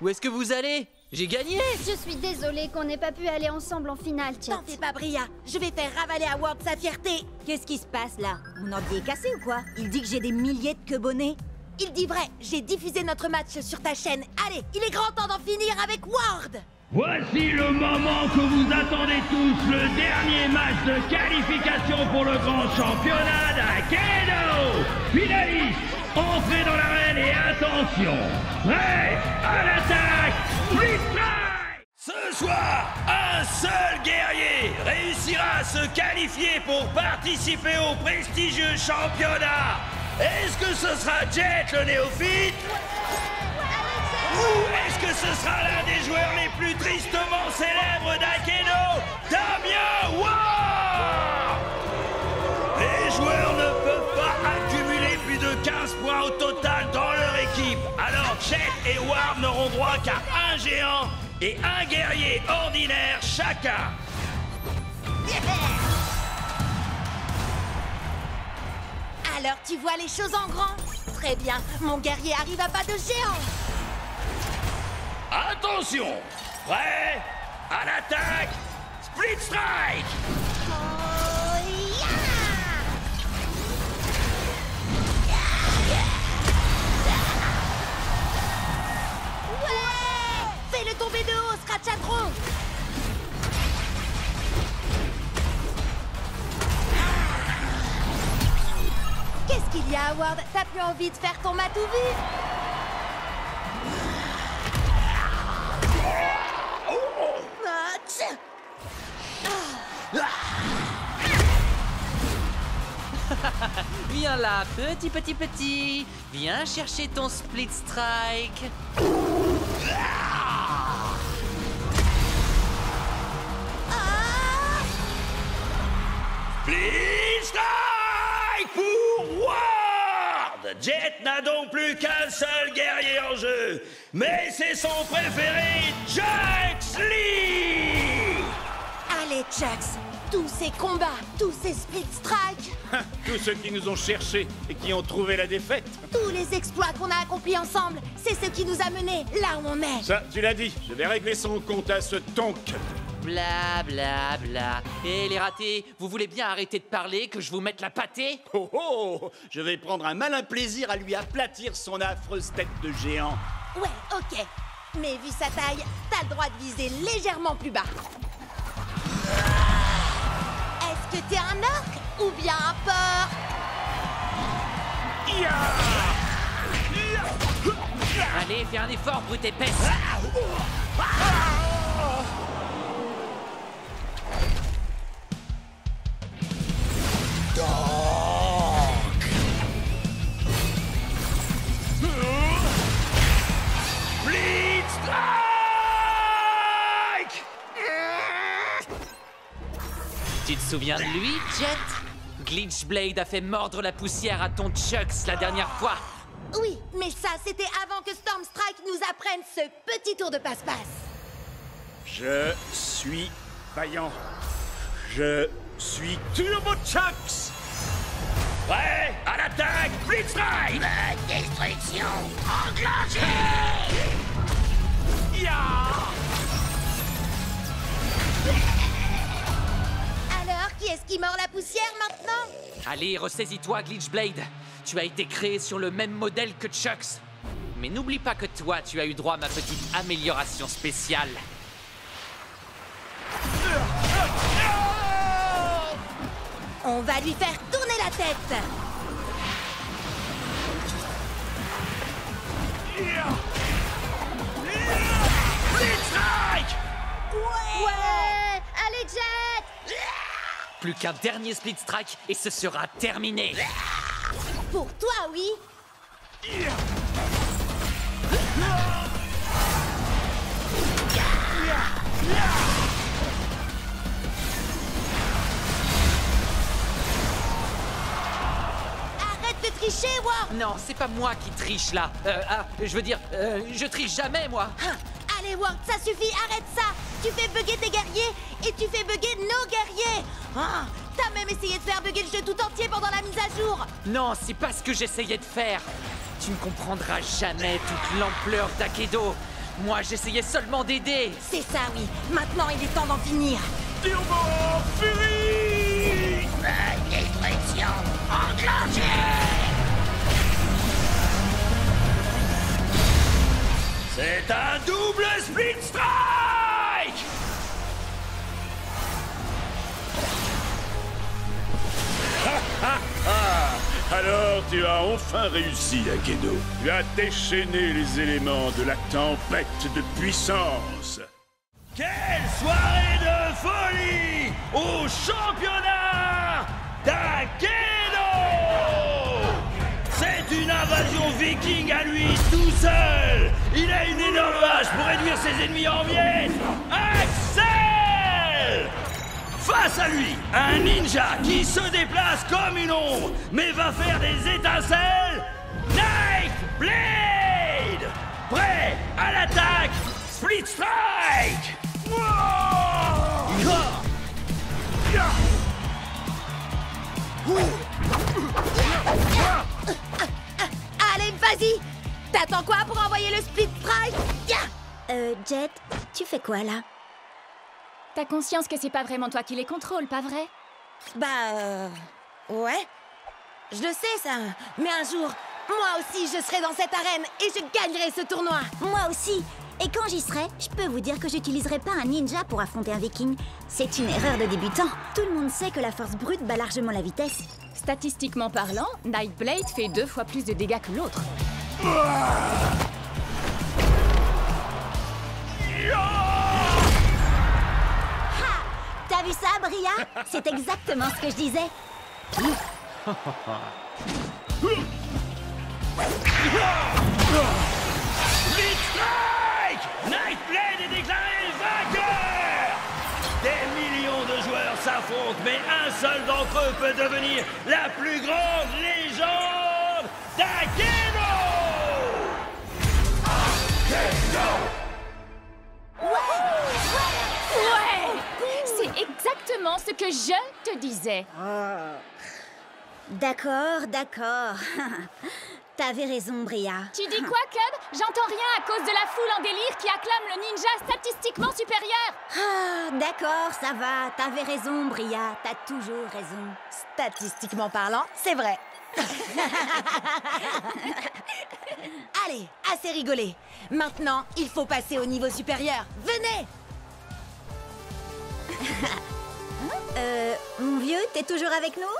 Où est-ce que vous allez? J'ai gagné! Je suis désolée qu'on n'ait pas pu aller ensemble en finale, Chet. T'en fais pas, Bria. Je vais faire ravaler à Ward sa fierté. Qu'est-ce qui se passe là? Mon ordi est cassé ou quoi? Il dit que j'ai des milliers de quebonnets. Il dit vrai, j'ai diffusé notre match sur ta chaîne. Allez, il est grand temps d'en finir avec Ward. Voici le moment que vous attendez tous, le dernier match de qualification pour le grand championnat d'Akedo. Finaliste, entrez dans l'arène et attention, prêt à l'attaque, Split Strike. Ce soir, un seul guerrier réussira à se se qualifier pour participer au prestigieux championnat. Est-ce que ce sera Jet le néophyte? Ou est-ce que ce sera l'un des joueurs les plus tristement célèbres d'Akedo, Damien Ward? Les joueurs ne peuvent pas accumuler plus de 15 points au total dans leur équipe. Alors Jet et Ward n'auront droit qu'à un géant et un guerrier ordinaire chacun. Alors tu vois les choses en grand? Très bien, mon guerrier arrive à pas de géant. Attention! Prêt? À l'attaque! Split Strike! Ouais! Fais-le tomber de haut, Scratchatron! Qu'est-ce qu'il y a, Howard? T'as plus envie de faire ton matou vu? Viens là, petit. Viens chercher ton Split Strike. Split Strike pour Ward! Jet n'a donc plus qu'un seul guerrier en jeu, mais c'est son préféré, Chucks Lee! Allez, Chucks, tous ces combats, tous ces Split Strikes, Tous ceux qui nous ont cherchés et qui ont trouvé la défaite. tous les exploits qu'on a accomplis ensemble, c'est ce qui nous a menés là où on est. Ça, tu l'as dit, je vais régler son compte à ce tonk. Bla bla bla. Et les ratés, vous voulez bien arrêter de parler, que je vous mette la pâtée? Oh oh, je vais prendre un malin plaisir à lui aplatir son affreuse tête de géant. Ouais, ok. Mais vu sa taille, t'as le droit de viser légèrement plus bas. Est-ce que t'es un orc ou bien un porc? Allez, fais un effort, brute épaisse. Split Strike! Tu te souviens de lui, Jet? Glitchblade a fait mordre la poussière à ton Chucks la dernière fois. Oui, mais ça, c'était avant que Stormstrike nous apprenne ce petit tour de passe-passe. Je suis vaillant. Je suis Turbo Chucks. Prêt? À l'attaque! Split Strike! Destruction enclenchée! Alors, qui est-ce qui mord la poussière maintenant? Allez, ressaisis-toi, Glitchblade. Tu as été créé sur le même modèle que Chucks. Mais n'oublie pas que toi, tu as eu droit à ma petite amélioration spéciale. On va lui faire tourner la tête. Split Strike! Ouais! Allez, Jet! Plus qu'un dernier Split Strike et ce sera terminé. Pour toi, oui. Arrête de tricher, Ward. Non, c'est pas moi qui triche là. Je triche jamais, moi. Allez, Ward, ça suffit, arrête ça. Tu fais bugger tes guerriers et tu fais bugger nos guerriers. Ah, t'as même essayé de faire bugger le jeu tout entier pendant la mise à jour. Non, c'est pas ce que j'essayais de faire. Tu ne comprendras jamais toute l'ampleur d'Akedo. Moi, j'essayais seulement d'aider. C'est ça, oui. Maintenant, il est temps d'en finir. Turbo Fury! Destruction enclenchée! C'est un double Split Strike! Alors tu as enfin réussi, Akedo. Tu as déchaîné les éléments de la tempête de puissance. Quelle soirée de folie! au championnat d'Akedo! C'est une invasion viking à lui tout seul! Il a une énorme hache pour réduire ses ennemis en miettes! Axel! Face à lui, un ninja qui se déplace comme une ombre, mais va faire des étincelles! Nightblade! Prêt à l'attaque! Split Strike! Allez, vas-y! T'attends quoi pour envoyer le Split Strike? Jet, tu fais quoi là? T'as conscience que c'est pas vraiment toi qui les contrôles, pas vrai? Ouais. Je le sais, ça. Mais un jour, moi aussi, je serai dans cette arène et je gagnerai ce tournoi. Moi aussi. Et quand j'y serai, je peux vous dire que j'utiliserai pas un ninja pour affronter un viking. C'est une erreur de débutant. Tout le monde sait que la force brute bat largement la vitesse. Statistiquement parlant, Nightblade fait 2 fois plus de dégâts que l'autre. T'as vu ça, Bria? C'est exactement ce que je disais. Split Strike! Nightblade est déclaré vainqueur! Des millions de joueurs s'affrontent, mais un seul d'entre eux peut devenir la plus grande légende d'Akedo! Ouais! C'est exactement ce que je te disais. D'accord. T'avais raison, Bria. Tu dis quoi, Cub? J'entends rien à cause de la foule en délire qui acclame le ninja statistiquement supérieur. D'accord, ça va. T'avais raison, Bria. T'as toujours raison. Statistiquement parlant, c'est vrai. Allez, assez rigolé. Maintenant, il faut passer au niveau supérieur. Venez! Mon vieux, t'es toujours avec nous?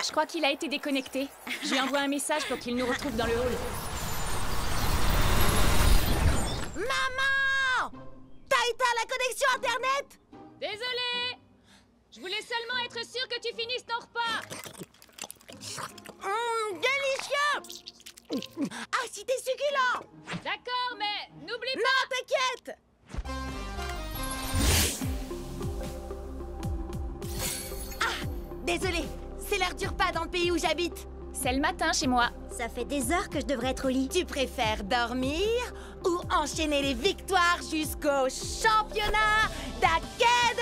Je crois qu'il a été déconnecté. Je lui envoie un message pour qu'il nous retrouve dans le hall. Maman! T'as éteint la connexion Internet? Désolée! Je voulais seulement être sûre que tu finisses ton repas. Délicieux! Ah, si t'es succulent! D'accord, mais n'oublie pas... Non, t'inquiète! Ah, désolé, c'est l'heure du repas dans le pays où j'habite. C'est le matin chez moi. Ça fait des heures que je devrais être au lit. Tu préfères dormir ou enchaîner les victoires jusqu'au championnat d'Akedo?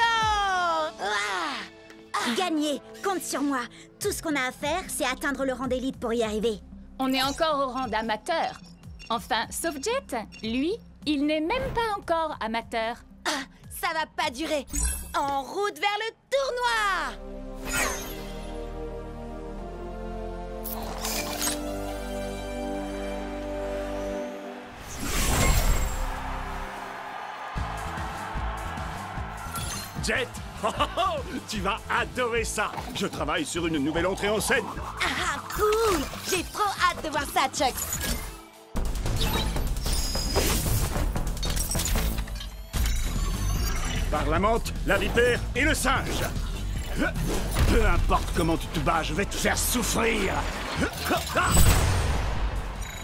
Gagner, compte sur moi. Tout ce qu'on a à faire, c'est atteindre le rang d'élite pour y arriver. On est encore au rang d'amateur. Enfin, sauf Jet, lui, il n'est même pas encore amateur. Ah, ça va pas durer. En route vers le tournoi! Jet, tu vas adorer ça. Je travaille sur une nouvelle entrée en scène. Ah, cool! J'ai trop hâte de voir ça, Chuck. Par la menthe, la vipère et le singe. Peu importe comment tu te bats, je vais te faire souffrir.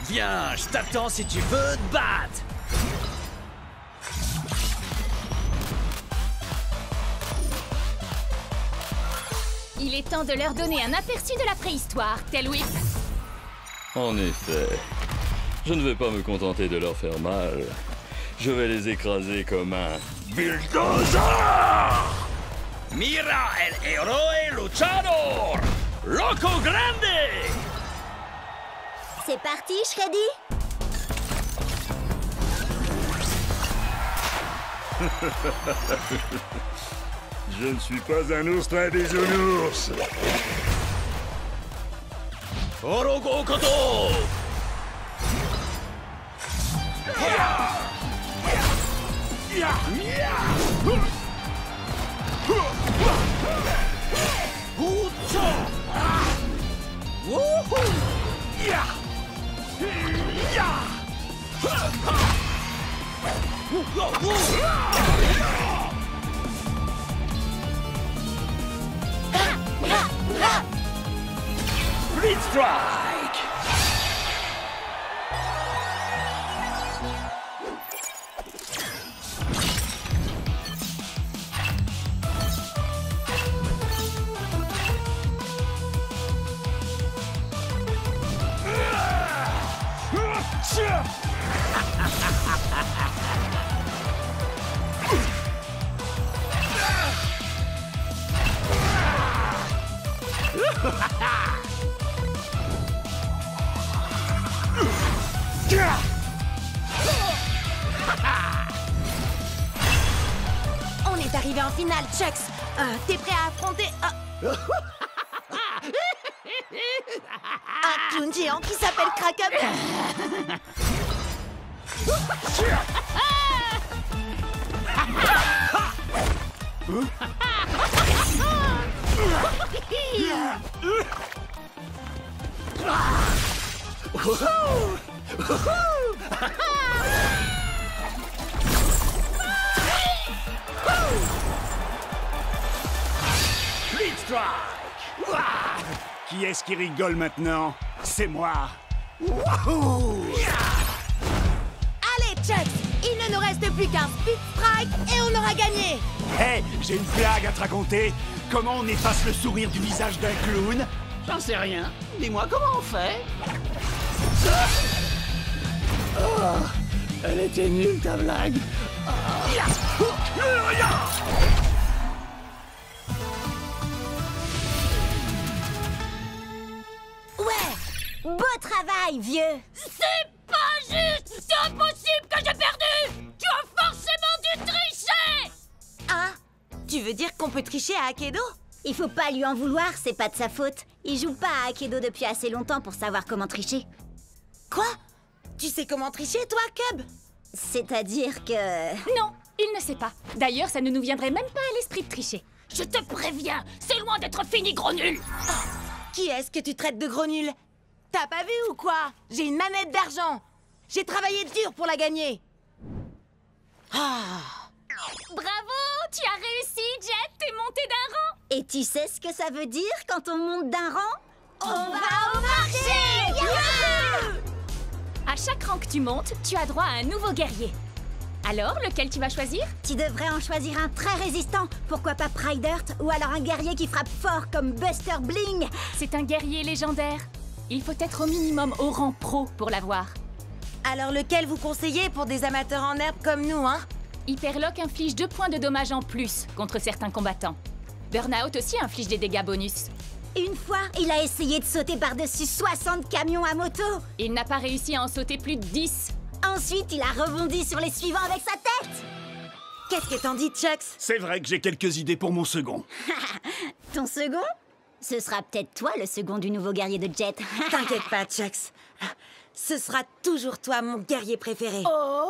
Viens, je t'attends si tu veux te battre. Il est temps de leur donner un aperçu de la préhistoire, Tail Whip. En effet, je ne vais pas me contenter de leur faire mal. Je vais les écraser comme un bulldozer! Mira el héroe luchador! Loco Grande! C'est parti, Shreddy? Je ne suis pas un ours très bisounours. Orogo Koto! Strike! On est arrivé en finale, Chucks. T'es prêt à affronter un clown géant qui s'appelle Kraken? Split Strike! Qui est-ce qui rigole maintenant? C'est moi. Allez, Chucks, il ne nous reste plus qu'un Split Strike et on aura gagné. Hé, j'ai une blague à te raconter. Comment on efface le sourire du visage d'un clown? J'en sais rien. Dis-moi comment on fait. Oh, elle était nulle ta blague. Ouais, beau travail, vieux. C'est pas juste! C'est impossible que j'ai perdu! Tu as forcément dû tricher! Hein? Tu veux dire qu'on peut tricher à Akedo? Il faut pas lui en vouloir, c'est pas de sa faute. Il joue pas à Akedo depuis assez longtemps pour savoir comment tricher. Quoi? Tu sais comment tricher, toi, Cub? C'est-à-dire que... Non, il ne sait pas. D'ailleurs, ça ne nous viendrait même pas à l'esprit de tricher. Je te préviens, c'est loin d'être fini, gros nul! Qui est-ce que tu traites de gros nul? T'as pas vu ou quoi? J'ai une manette d'argent. J'ai travaillé dur pour la gagner. Bravo! Tu as réussi, Jet! T'es monté d'un rang! Et tu sais ce que ça veut dire quand on monte d'un rang? On va au marché! Youhou! À chaque rang que tu montes, tu as droit à un nouveau guerrier. Alors, lequel tu vas choisir? Tu devrais en choisir un très résistant. Pourquoi pas Pride Earth? Ou alors un guerrier qui frappe fort comme Buster Bling. C'est un guerrier légendaire. Il faut être au minimum au rang pro pour l'avoir. Alors lequel vous conseillez pour des amateurs en herbe comme nous, hein? Hyperlock inflige 2 points de dommages en plus contre certains combattants. Burnout aussi inflige des dégâts bonus. Une fois, il a essayé de sauter par-dessus 60 camions à moto. Il n'a pas réussi à en sauter plus de 10. Ensuite, il a rebondi sur les suivants avec sa tête. Qu'est-ce que t'en dis, Chucks? C'est vrai que j'ai quelques idées pour mon second. Ton second? Ce sera peut-être toi le second du nouveau guerrier de Jet. T'inquiète pas, Chucks. Ce sera toujours toi, mon guerrier préféré. Oh!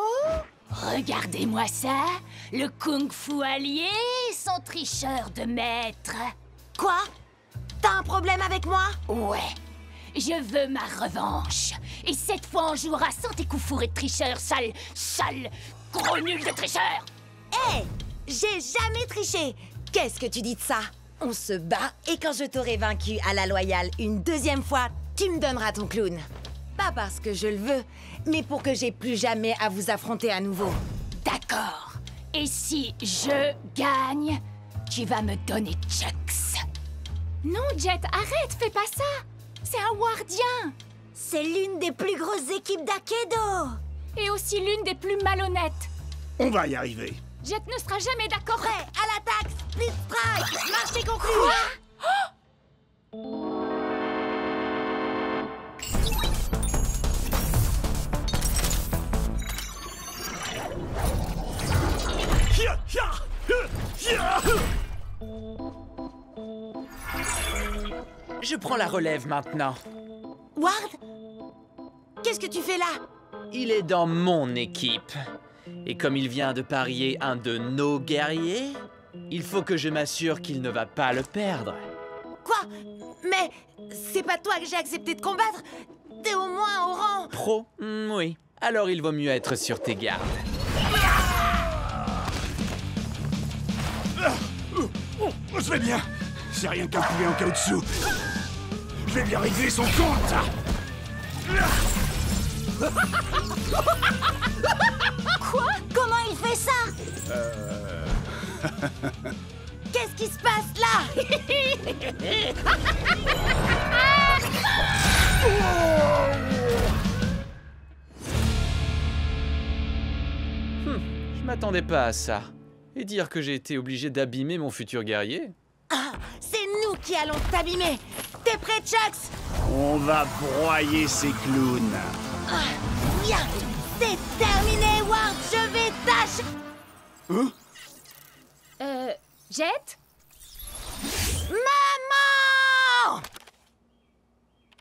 Regardez-moi ça! Le kung-fu allié, son tricheur de maître. Quoi? T'as un problème avec moi? Ouais. Je veux ma revanche. Et cette fois, on jouera sans tes coups fourrés de tricheur, sale, gros nul de tricheur! Hé! J'ai jamais triché! Qu'est-ce que tu dis de ça? On se bat et quand je t'aurai vaincu à la loyale une deuxième fois, tu me donneras ton clown. Pas parce que je le veux, mais pour que j'ai plus jamais à vous affronter à nouveau. D'accord. Et si je gagne, tu vas me donner Chucks. Non, Jet, arrête, fais pas ça. C'est un Wardien. C'est l'une des plus grosses équipes d'Akedo. Et aussi l'une des plus malhonnêtes. On va y arriver. Jet ne sera jamais d'accord. Prêt, à l'attaque, Split Strike, marché conclu. Je prends la relève maintenant. Ward? Qu'est-ce que tu fais là? Il est dans mon équipe. Et comme il vient de parier un de nos guerriers, il faut que je m'assure qu'il ne va pas le perdre. Quoi? Mais c'est pas toi que j'ai accepté de combattre. T'es au moins au rang. Pro? Oui. Alors il vaut mieux être sur tes gardes. Je vais bien. C'est rien qu'un poulet en caoutchouc. vais bien régler son compte. Quoi? Comment il fait ça? Qu'est-ce qui se passe là? Je m'attendais pas à ça. Et dire que j'ai été obligé d'abîmer mon futur guerrier? Ah, c'est nous qui allons t'abîmer. T'es prêt, Chucks? On va broyer ces clowns. Ah, bien, c'est terminé, Ward. Je vais tâcher. Jet? Maman!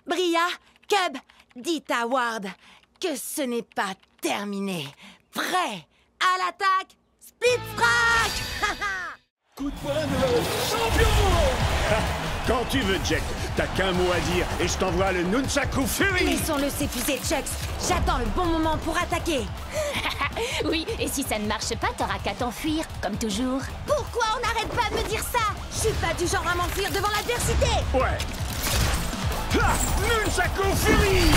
Bria, Cub, dites à Ward que ce n'est pas terminé. Prêt à l'attaque, Split Strike! Coup de poing de champion! Quand tu veux, Jet, t'as qu'un mot à dire et je t'envoie le Nunchaku Fury! Laissons-le s'épuiser, Chucks. J'attends le bon moment pour attaquer. Oui, et si ça ne marche pas, t'auras qu'à t'enfuir, comme toujours. Pourquoi on n'arrête pas de me dire ça? Je suis pas du genre à m'enfuir devant l'adversité. Ouais! Ha! Nunchaku Fury!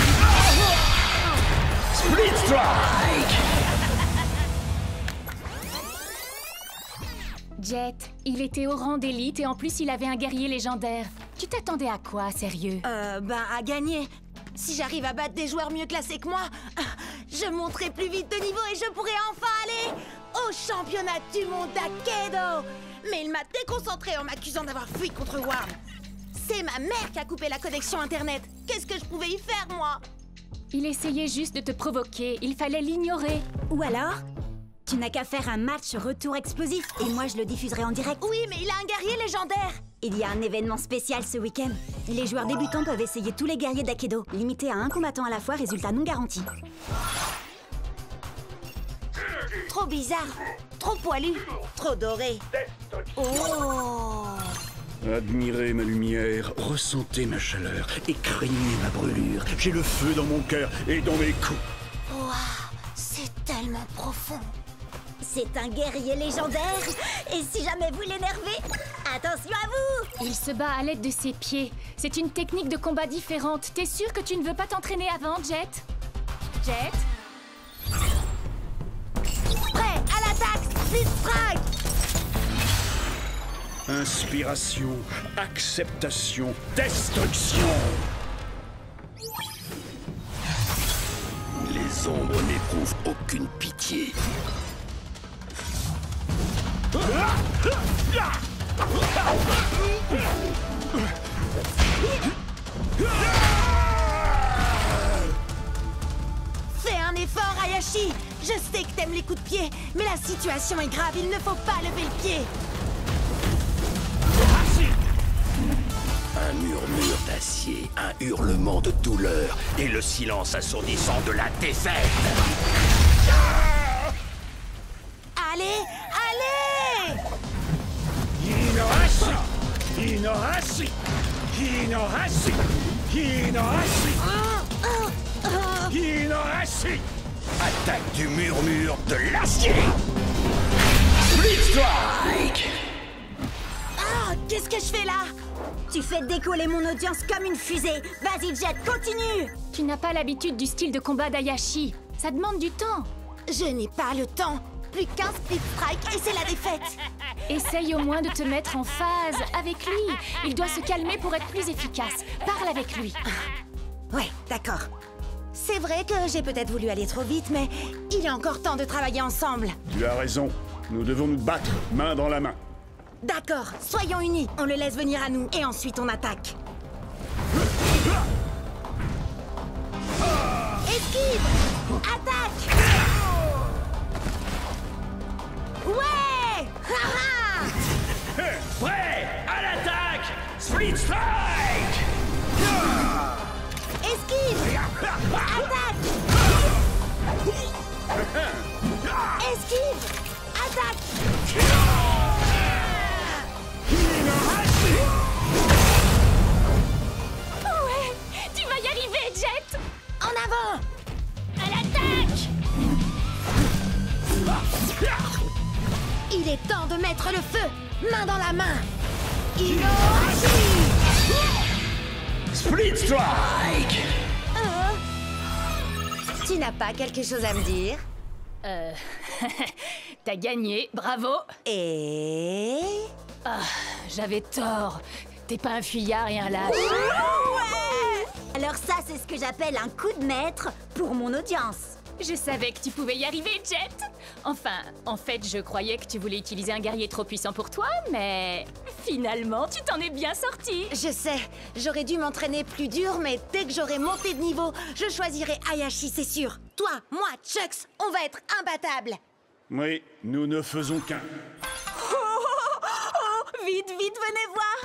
Split Strike! Jet, il était au rang d'élite et en plus il avait un guerrier légendaire. Tu t'attendais à quoi, sérieux? À gagner. Si j'arrive à battre des joueurs mieux classés que moi, je monterai plus vite de niveau et je pourrai enfin aller au championnat du monde d'Akedo. Mais il m'a déconcentré en m'accusant d'avoir fui contre Ward. C'est ma mère qui a coupé la connexion internet. Qu'est-ce que je pouvais y faire, moi? Il essayait juste de te provoquer, il fallait l'ignorer. Ou alors, tu n'as qu'à faire un match retour explosif et moi je le diffuserai en direct. Oui, mais il a un guerrier légendaire. Il y a un événement spécial ce week-end. Les joueurs débutants peuvent essayer tous les guerriers d'Akedo. Limité à un combattant à la fois, résultat non garanti. Trop bizarre, trop poilu, trop doré. Oh! Admirez ma lumière, ressentez ma chaleur et craignez ma brûlure. J'ai le feu dans mon cœur et dans mes coups. Waouh, c'est tellement profond. C'est un guerrier légendaire. Et si jamais vous l'énervez, attention à vous! Il se bat à l'aide de ses pieds. C'est une technique de combat différente. T'es sûr que tu ne veux pas t'entraîner avant, Jet? Jet? Prêt à l'attaque, Split Strike! Inspiration, acceptation, destruction. Les ombres n'éprouvent aucune pitié. Fais un effort, Hayashi. Je sais que t'aimes les coups de pied, mais la situation est grave, il ne faut pas lever le pied. Un murmure d'acier, un hurlement de douleur et le silence assourdissant de la défaite. Allez, allez! Hinohashi! Hinohashi! Hinohashi! Hinohashi! Hinohashi! Attaque du murmure de l'acier! Split Strike! Ah, qu'est-ce que je fais là? Tu fais décoller mon audience comme une fusée. Vas-y, Jet, continue! Tu n'as pas l'habitude du style de combat d'Hayashi. Ça demande du temps. Je n'ai pas le temps. Plus qu'un Split Strike et c'est la défaite. Essaye au moins de te mettre en phase avec lui. Il doit se calmer pour être plus efficace. Parle avec lui. Ouais, d'accord. C'est vrai que j'ai peut-être voulu aller trop vite, mais il est encore temps de travailler ensemble. Tu as raison. Nous devons nous battre, main dans la main. D'accord, soyons unis. On le laisse venir à nous et ensuite on attaque. Esquive! Attaque! Ouais! Haha! Prêt à l'attaque! Split Strike! Esquive! Attaque! Esquive! Attaque! Ouais! Tu vas y arriver, Jet! En avant! À l'attaque! Il est temps de mettre le feu! Main dans la main! Inohashi! Split Strike! Tu n'as pas quelque chose à me dire? T'as gagné, bravo. Et... Ah, j'avais tort. T'es pas un fuyard et un lâche. Ouais! Alors ça, c'est ce que j'appelle un coup de maître pour mon audience. Je savais que tu pouvais y arriver, Jet. Enfin, en fait, je croyais que tu voulais utiliser un guerrier trop puissant pour toi, mais finalement, tu t'en es bien sorti. Je sais, j'aurais dû m'entraîner plus dur, mais dès que j'aurai monté de niveau, je choisirai Hayashi, c'est sûr. Toi, moi, Chucks, on va être imbattables. Oui, nous ne faisons qu'un. Vite, venez voir.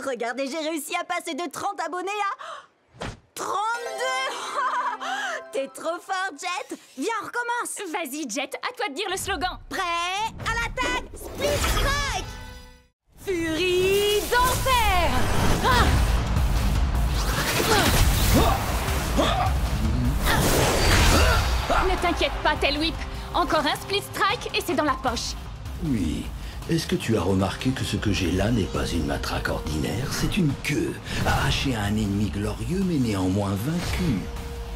Regardez, j'ai réussi à passer de 30 abonnés à 32. T'es trop fort, Jet. Viens, on recommence. Vas-y, Jet, à toi de dire le slogan. Prêt? À l'attaque. Split Strike. Furie d'enfer. Ne t'inquiète pas, Tail Whip. Encore un Split Strike et c'est dans la poche. Oui. Est-ce que tu as remarqué que ce que j'ai là n'est pas une matraque ordinaire? C'est une queue, arrachée à un ennemi glorieux mais néanmoins vaincu.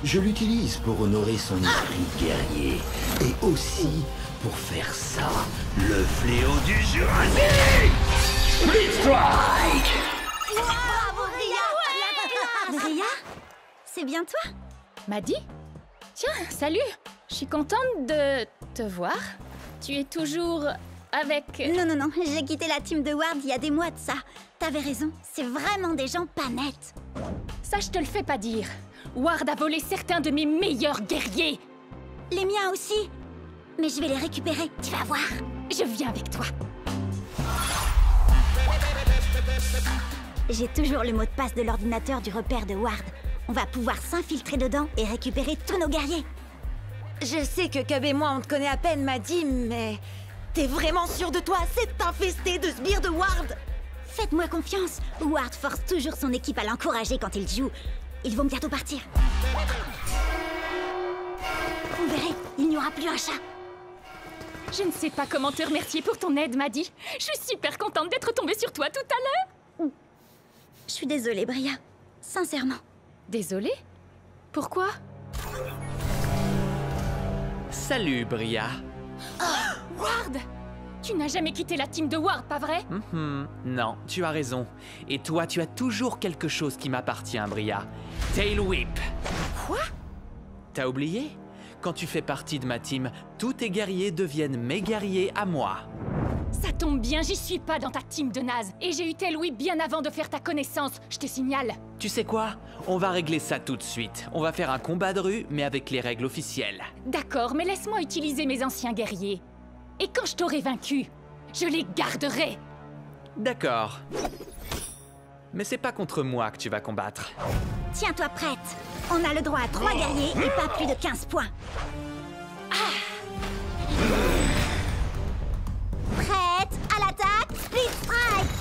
Je l'utilise pour honorer son esprit guerrier. Et aussi pour faire ça, le fléau du Jurassique! Split Strike! Bravo, Bria! Bria? C'est bien toi? Maddy? Tiens, salut. Je suis contente de te voir. Tu es toujours... avec... Non, j'ai quitté la team de Ward il y a des mois de ça. T'avais raison, c'est vraiment des gens pas nets. Ça, je te le fais pas dire. Ward a volé certains de mes meilleurs guerriers. Les miens aussi. Mais je vais les récupérer, tu vas voir. Je viens avec toi. J'ai toujours le mot de passe de l'ordinateur du repère de Ward. On va pouvoir s'infiltrer dedans et récupérer tous nos guerriers. Je sais que Cub et moi, on te connaît à peine, Maddy, mais... T'es vraiment sûr de toi? C'est infesté de sbires de Ward! Faites-moi confiance. Ward force toujours son équipe à l'encourager quand il joue. Ils vont bientôt partir. Vous verrez, il n'y aura plus un chat. Je ne sais pas comment te remercier pour ton aide, Maddy. Je suis super contente d'être tombée sur toi tout à l'heure. Je suis désolée, Bria. Sincèrement. Désolée? Pourquoi? Salut, Bria. Oh, Ward! Tu n'as jamais quitté la team de Ward, pas vrai? Non, tu as raison. Et toi, tu as toujours quelque chose qui m'appartient, Bria. Tail Whip. Quoi? T'as oublié? Quand tu fais partie de ma team, tous tes guerriers deviennent mes guerriers à moi. Ça tombe bien, j'y suis pas dans ta team de naze. Et j'ai eu Tail Whip bien avant de faire ta connaissance, je te signale. Tu sais quoi? On va régler ça tout de suite. On va faire un combat de rue, mais avec les règles officielles. D'accord, mais laisse-moi utiliser mes anciens guerriers. Et quand je t'aurai vaincu, je les garderai. D'accord. Mais c'est pas contre moi que tu vas combattre. Tiens-toi prête. On a le droit à 3 guerriers et pas plus de 15 points. Prête à l'attaque, Split Strike.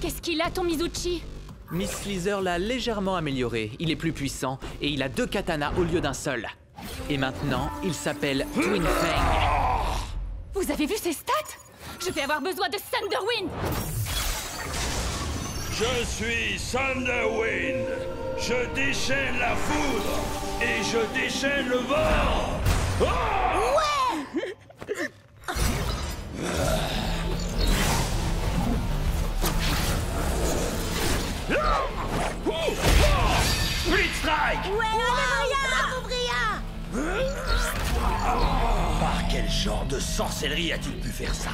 Qu'est-ce qu'il a, ton Mizuchi? Miss Slither l'a légèrement amélioré. Il est plus puissant et il a 2 katanas au lieu d'un seul. Et maintenant, il s'appelle Twin Fang. Vous avez vu ses stats? Je vais avoir besoin de Thunderwind. Je suis Thunderwind. Je déchaîne la foudre et je déchaîne le vent. Ouais. Split Strike! Ouais, bravo, Bria! Par quel genre de sorcellerie a-t-il pu faire ça?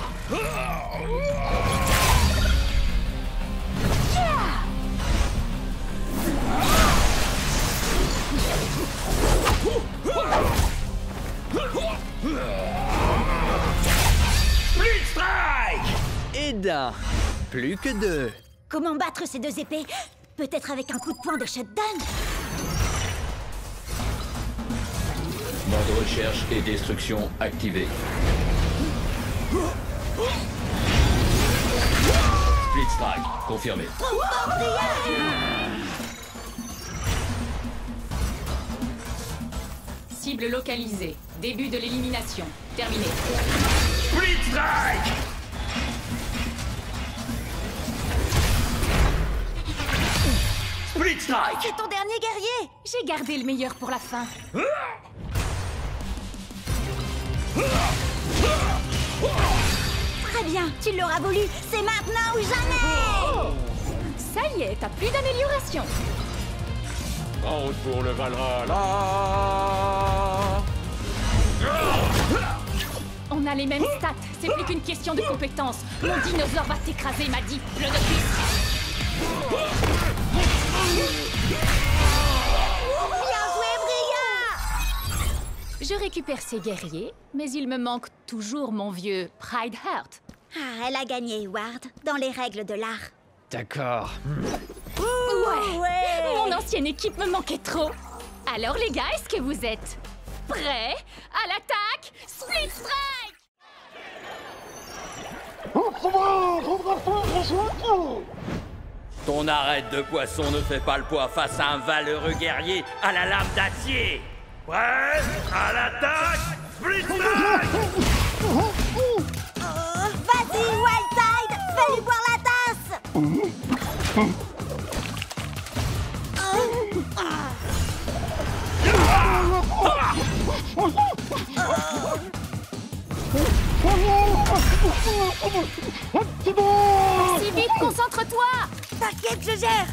Split Strike! Et d'un, plus que 2. Comment battre ces 2 épées? Peut-être avec un coup de poing de shutdown? Mode recherche et destruction activé. Split Strike, confirmé. Cible localisée. Début de l'élimination. Terminé. Split Strike! Split Strike! C'est ton dernier guerrier! J'ai gardé le meilleur pour la fin. Très bien, tu l'auras voulu. C'est maintenant ou jamais! Ça y est, t'as plus d'amélioration. En route pour le Valhalla. On a les mêmes stats, c'est plus qu'une question de compétence. Mon dinosaure va t'écraser, m'a dit le novice. Bien joué, Bria! Je récupère ces guerriers, mais il me manque toujours mon vieux Pride Heart. Ah, elle a gagné, Ward, dans les règles de l'art. D'accord. Ouais. Mon ancienne équipe me manquait trop. Alors les gars, est-ce que vous êtes prêts à l'attaque? Split Strike! Ton arête de poisson ne fait pas le poids face à un valeureux guerrier à la lame d'acier. Prêt à l'attaque! Split Strike! Vas-y, Wildtide! Fais-lui boire la tasse! Si vite, concentre-toi! T'inquiète, je gère!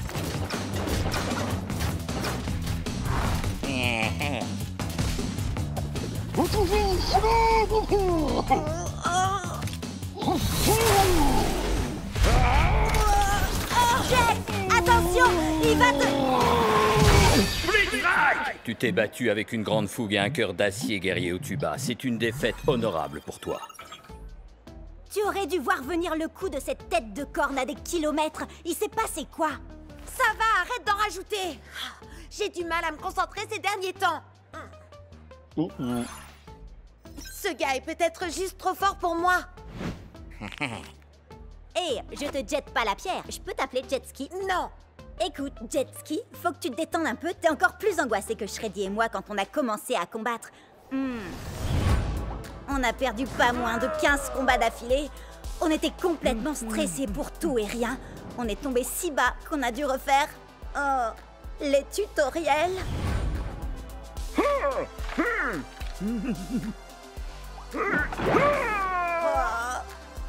Jet! Attention! Il va te... Split Strike! Tu t'es battu avec une grande fougue et un cœur d'acier, guerrier Otuba. C'est une défaite honorable pour toi. Tu aurais dû voir venir le coup de cette tête de corne à des kilomètres. Il s'est passé quoi? Ça va, arrête d'en rajouter! J'ai du mal à me concentrer ces derniers temps. Ce gars est peut-être juste trop fort pour moi. Hé, je te jette pas la pierre. Je peux t'appeler Jetski? Non. Écoute, Jetski, faut que tu te détendes un peu. T'es encore plus angoissé que Shreddy et moi quand on a commencé à combattre. On a perdu pas moins de 15 combats d'affilée. On était complètement stressés pour tout et rien. On est tombé si bas qu'on a dû refaire... les tutoriels.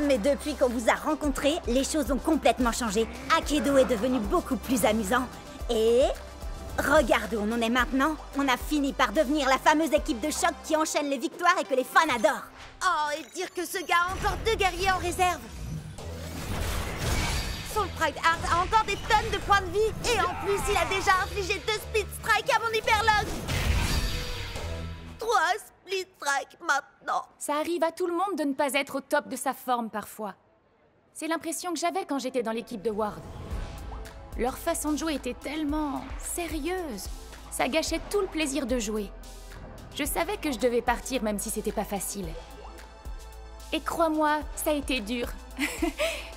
Mais depuis qu'on vous a rencontrés, les choses ont complètement changé. Akedo est devenu beaucoup plus amusant. Et... regarde où on en est maintenant. On a fini par devenir la fameuse équipe de choc qui enchaîne les victoires et que les fans adorent. Oh, et dire que ce gars a encore 2 guerriers en réserve. Son Pride Heart a encore des tonnes de points de vie. Et en plus, il a déjà infligé 2 Split Strike à mon Hyperlog. 3 Split Strike maintenant. Ça arrive à tout le monde de ne pas être au top de sa forme parfois. C'est l'impression que j'avais quand j'étais dans l'équipe de Ward. Leur façon de jouer était tellement sérieuse. Ça gâchait tout le plaisir de jouer. Je savais que je devais partir même si c'était pas facile. Et crois-moi, ça a été dur.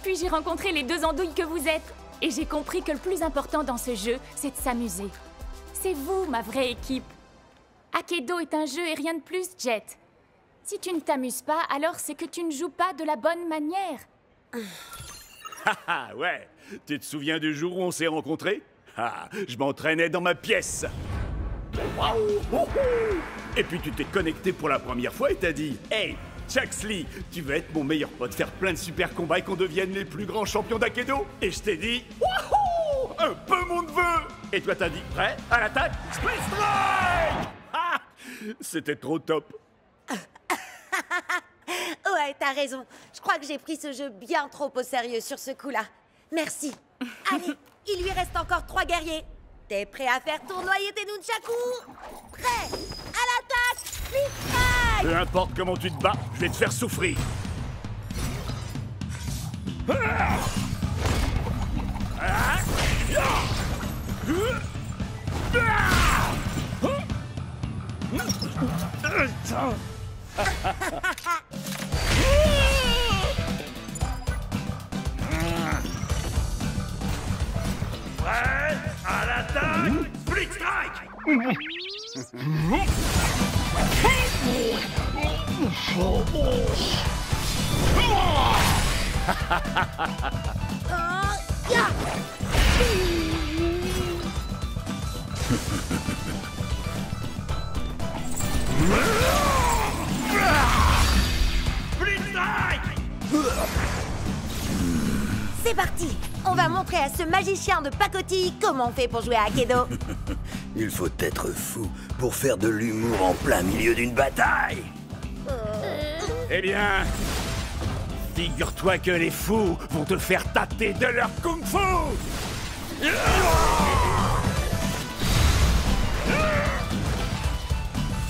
Puis j'ai rencontré les 2 andouilles que vous êtes. Et j'ai compris que le plus important dans ce jeu, c'est de s'amuser. C'est vous, ma vraie équipe. Akedo est un jeu et rien de plus, Jet. Si tu ne t'amuses pas, alors c'est que tu ne joues pas de la bonne manière. Haha, ouais. Tu te souviens du jour où on s'est rencontrés? Ah, je m'entraînais dans ma pièce. Et puis tu t'es connecté pour la première fois et t'as dit « Hey, Chuxley, tu veux être mon meilleur pote, faire plein de super combats et qu'on devienne les plus grands champions d'Akedo ?» Et je t'ai dit « Wouhou, un peu mon neveu !» Et toi t'as dit « Prêt à l'attaque, Split Strike !» Ah, c'était trop top. Ouais, t'as raison. Je crois que j'ai pris ce jeu bien trop au sérieux sur ce coup-là. Merci. Allez, il lui reste encore 3 guerriers. T'es prêt à faire tournoyer tes nunchakus? Prêt à l'attaque, Split Strike! Peu importe comment tu te bats, je vais te faire souffrir. Prêt à l'attaque! Split Strike! C'est parti! On va montrer à ce magicien de pacotille comment on fait pour jouer à Akedo. Il faut être fou pour faire de l'humour en plein milieu d'une bataille. Eh bien, figure-toi que les fous vont te faire tâter de leur kung-fu.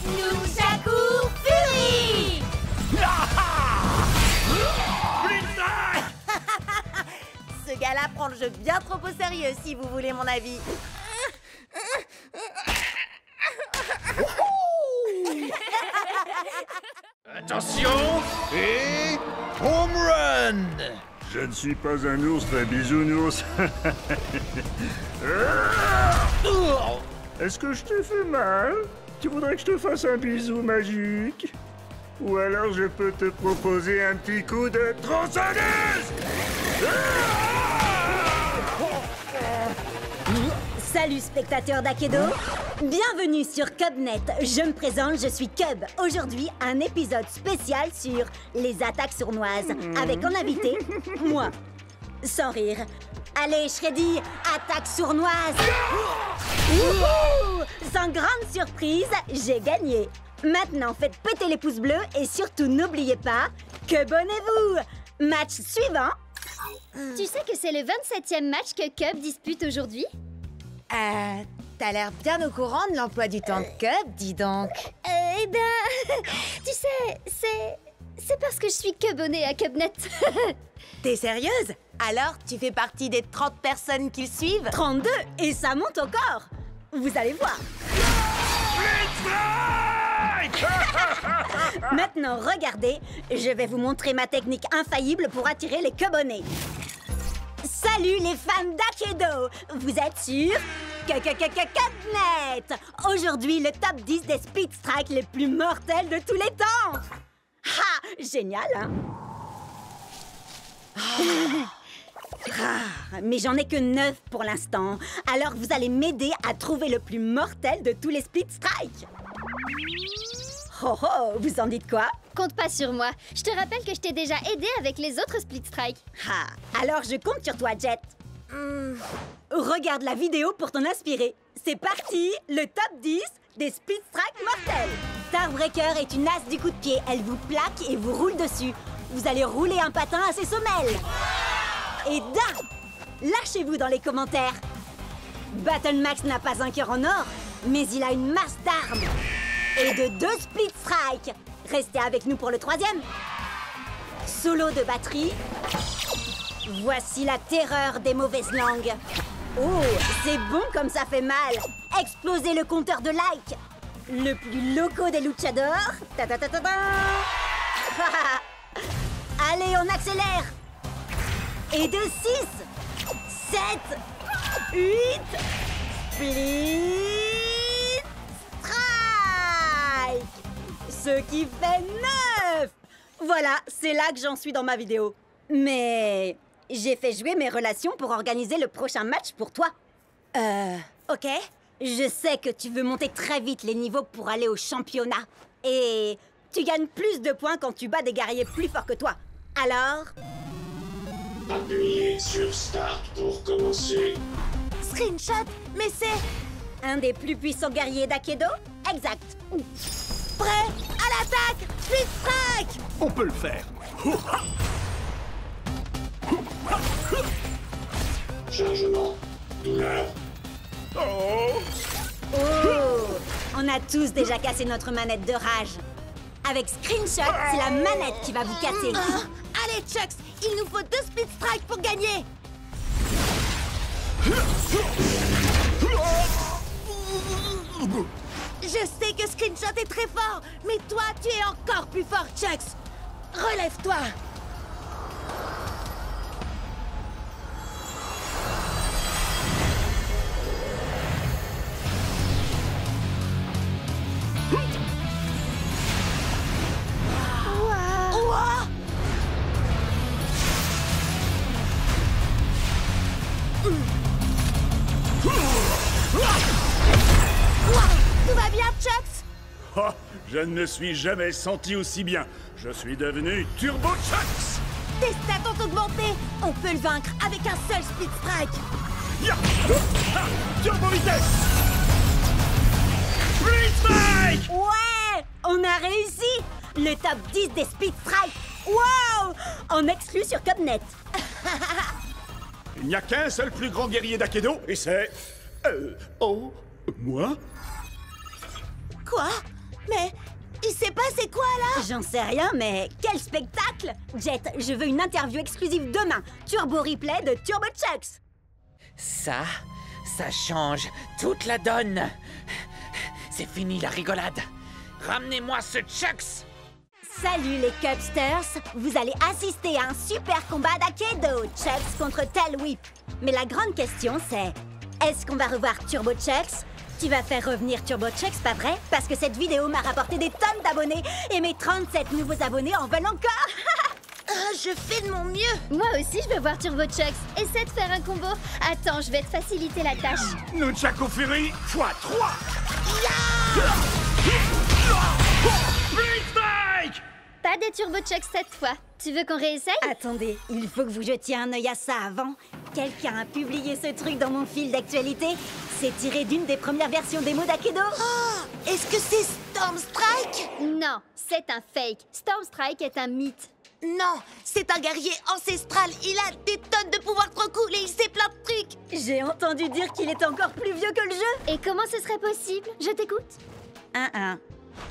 Nunchaku Fury! Ce gars-là prend le jeu bien trop au sérieux, si vous voulez mon avis. Attention et home run! Je ne suis pas un ours très bisounours. Est-ce que je te fais mal? Tu voudrais que je te fasse un bisou magique? Ou alors je peux te proposer un petit coup de tronçonneuse? Salut spectateurs d'Akedo, bienvenue sur CubNet. Je me présente, je suis Cub. Aujourd'hui, un épisode spécial sur les attaques sournoises, avec en invité, moi. Sans rire. Allez, Shreddy, attaque sournoise. Wouhou! Sans grande surprise, j'ai gagné. Maintenant, faites péter les pouces bleus et surtout n'oubliez pas, Cubonnez-vous. Match suivant. Tu sais que c'est le 27e match que Cub dispute aujourd'hui? T'as l'air bien au courant de l'emploi du temps de Cub, dis donc. Eh ben, tu sais, c'est parce que je suis Cubonnée à CubNet. T'es sérieuse? Alors, tu fais partie des 30 personnes qui le suivent? 32, et ça monte encore. Vous allez voir. Maintenant, regardez, je vais vous montrer ma technique infaillible pour attirer les Cubonnés. Salut les fans d'Akedo! Vous êtes sur CubNet! Aujourd'hui, le top 10 des Speed Strikes les plus mortels de tous les temps! Ha! Génial, hein? Mais j'en ai que 9 pour l'instant. Alors vous allez m'aider à trouver le plus mortel de tous les Split Strikes. Oh oh, vous en dites quoi? Compte pas sur moi. Je te rappelle que je t'ai déjà aidé avec les autres Split Strike. Ah, alors je compte sur toi, Jet. Regarde la vidéo pour t'en inspirer. C'est parti, le top 10 des Split Strikes mortels. Starbreaker est une as du coup de pied. Elle vous plaque et vous roule dessus. Vous allez rouler un patin à ses semelles. Et lâchez-vous dans les commentaires. Battle Max n'a pas un cœur en or, mais il a une masse d'armes. Et de 2 Split Strike. Restez avec nous pour le 3e. Solo de batterie. Voici la terreur des mauvaises langues. Oh, c'est bon comme ça fait mal. Explosez le compteur de like. Le plus loco des luchadors. Ta-ta-ta-ta-ta. Allez, on accélère. Et de 6, 7, 8, Split Strike. Ce qui fait 9. Voilà, c'est là que j'en suis dans ma vidéo. Mais j'ai fait jouer mes relations pour organiser le prochain match pour toi. Ok. Je sais que tu veux monter très vite les niveaux pour aller au championnat. Et tu gagnes plus de points quand tu bats des guerriers plus forts que toi. Alors... Appuyez sur Start pour commencer. Screenshot, mais c'est... un des plus puissants guerriers d'Akedo? Exact. Prêt à l'attaque! Split Strike! On peut le faire. Chargement. Douleur. Oh! On a tous déjà cassé notre manette de rage. Avec Screenshot, c'est la manette qui va vous casser. Allez, Chucks, il nous faut 2 Split Strike pour gagner. Je sais que Screenshot est très fort, mais toi, tu es encore plus fort, Chucks. Relève-toi. Chucks? Oh, je ne me suis jamais senti aussi bien. Je suis devenu Turbo Chucks. Tes stats ont augmenté. On peut le vaincre avec un seul Speed Strike. Ya! Ah! Turbo vitesse. Speed Strike. Ouais, on a réussi. Le top 10 des Speed Strike. Wow! En exclu sur Cubnet. Il n'y a qu'un seul plus grand guerrier d'Akedo, et c'est... moi? Quoi? Mais il s'est passé quoi là? J'en sais rien, mais quel spectacle! Jet, je veux une interview exclusive demain. Turbo replay de Turbo Chucks. Ça change toute la donne. C'est fini la rigolade. Ramenez-moi ce Chucks. Salut les Cubsters, vous allez assister à un super combat d'Akedo, Chucks contre Tail Whip. Mais la grande question c'est, est-ce qu'on va revoir Turbo Chucks? Tu vas faire revenir Turbo Chucks, pas vrai? Parce que cette vidéo m'a rapporté des tonnes d'abonnés et mes 37 nouveaux abonnés en veulent encore. Je fais de mon mieux. Moi aussi, je veux voir Turbo Chucks. Essaie de faire un combo. Attends, je vais te faciliter la tâche. Nunchaku Fury x3. Speed Strike. Pas des Turbo Chucks cette fois. Tu veux qu'on réessaye? Attendez, il faut que vous jetiez un œil à ça avant. Quelqu'un a publié ce truc dans mon fil d'actualité. C'est tiré d'une des premières versions démo d'Akedo. Oh, est-ce que c'est Storm Strike? Non, c'est un fake. Storm Strike est un mythe. Non, c'est un guerrier ancestral. Il a des tonnes de pouvoirs trop cool et il sait plein de trucs. J'ai entendu dire qu'il est encore plus vieux que le jeu. Et comment ce serait possible? Je t'écoute.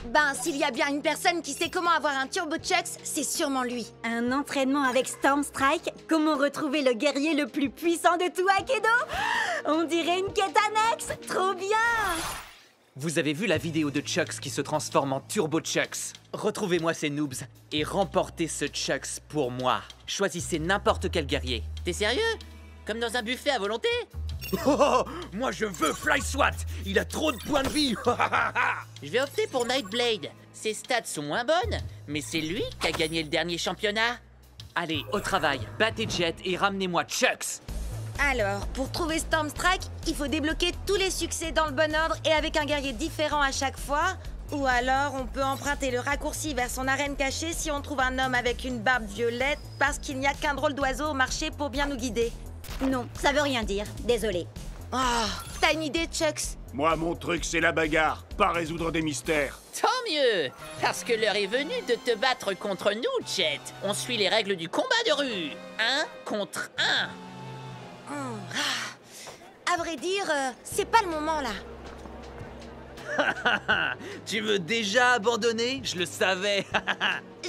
Ben, s'il y a bien une personne qui sait comment avoir un Turbo Chucks, c'est sûrement lui. Un entraînement avec Storm Strike? Comment retrouver le guerrier le plus puissant de tout Akedo? On dirait une quête annexe. Trop bien. Vous avez vu la vidéo de Chucks qui se transforme en Turbo Chucks? Retrouvez-moi ces noobs et remportez ce Chucks pour moi. Choisissez n'importe quel guerrier. T'es sérieux? Comme dans un buffet à volonté? Oh, moi je veux Fly Swat. Il a trop de points de vie. Je vais opter pour Nightblade. Ses stats sont moins bonnes, mais c'est lui qui a gagné le dernier championnat. Allez, au travail, battez Jet et ramenez-moi Chucks. Alors, pour trouver Storm Strike, il faut débloquer tous les succès dans le bon ordre et avec un guerrier différent à chaque fois. Ou alors, on peut emprunter le raccourci vers son arène cachée si on trouve un homme avec une barbe violette parce qu'il n'y a qu'un drôle d'oiseau au marché pour bien nous guider. Non, ça veut rien dire. Désolé. Oh, t'as une idée, Chucks? Moi, mon truc, c'est la bagarre, pas résoudre des mystères. Tant mieux, parce que l'heure est venue de te battre contre nous, Jet. On suit les règles du combat de rue. 1 contre 1. À vrai dire, c'est pas le moment là. Tu veux déjà abandonner? Je le savais.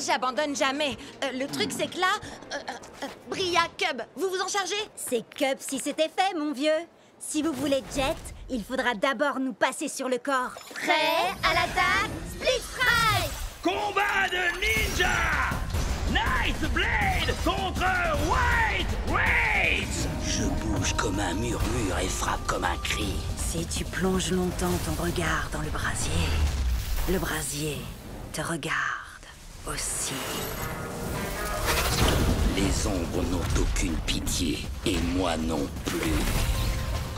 J'abandonne jamais. Le truc c'est que là, Bria, Cub, vous vous en chargez? C'est Cub si c'était fait, mon vieux. Si vous voulez Jet, il faudra d'abord nous passer sur le corps. Prêt à l'attaque? Split Strike! Combat de ninja! Nightblade contre White Rage! Je bouge comme un murmure et frappe comme un cri. Si tu plonges longtemps ton regard dans le brasier te regarde aussi. Les ombres n'ont aucune pitié, et moi non plus.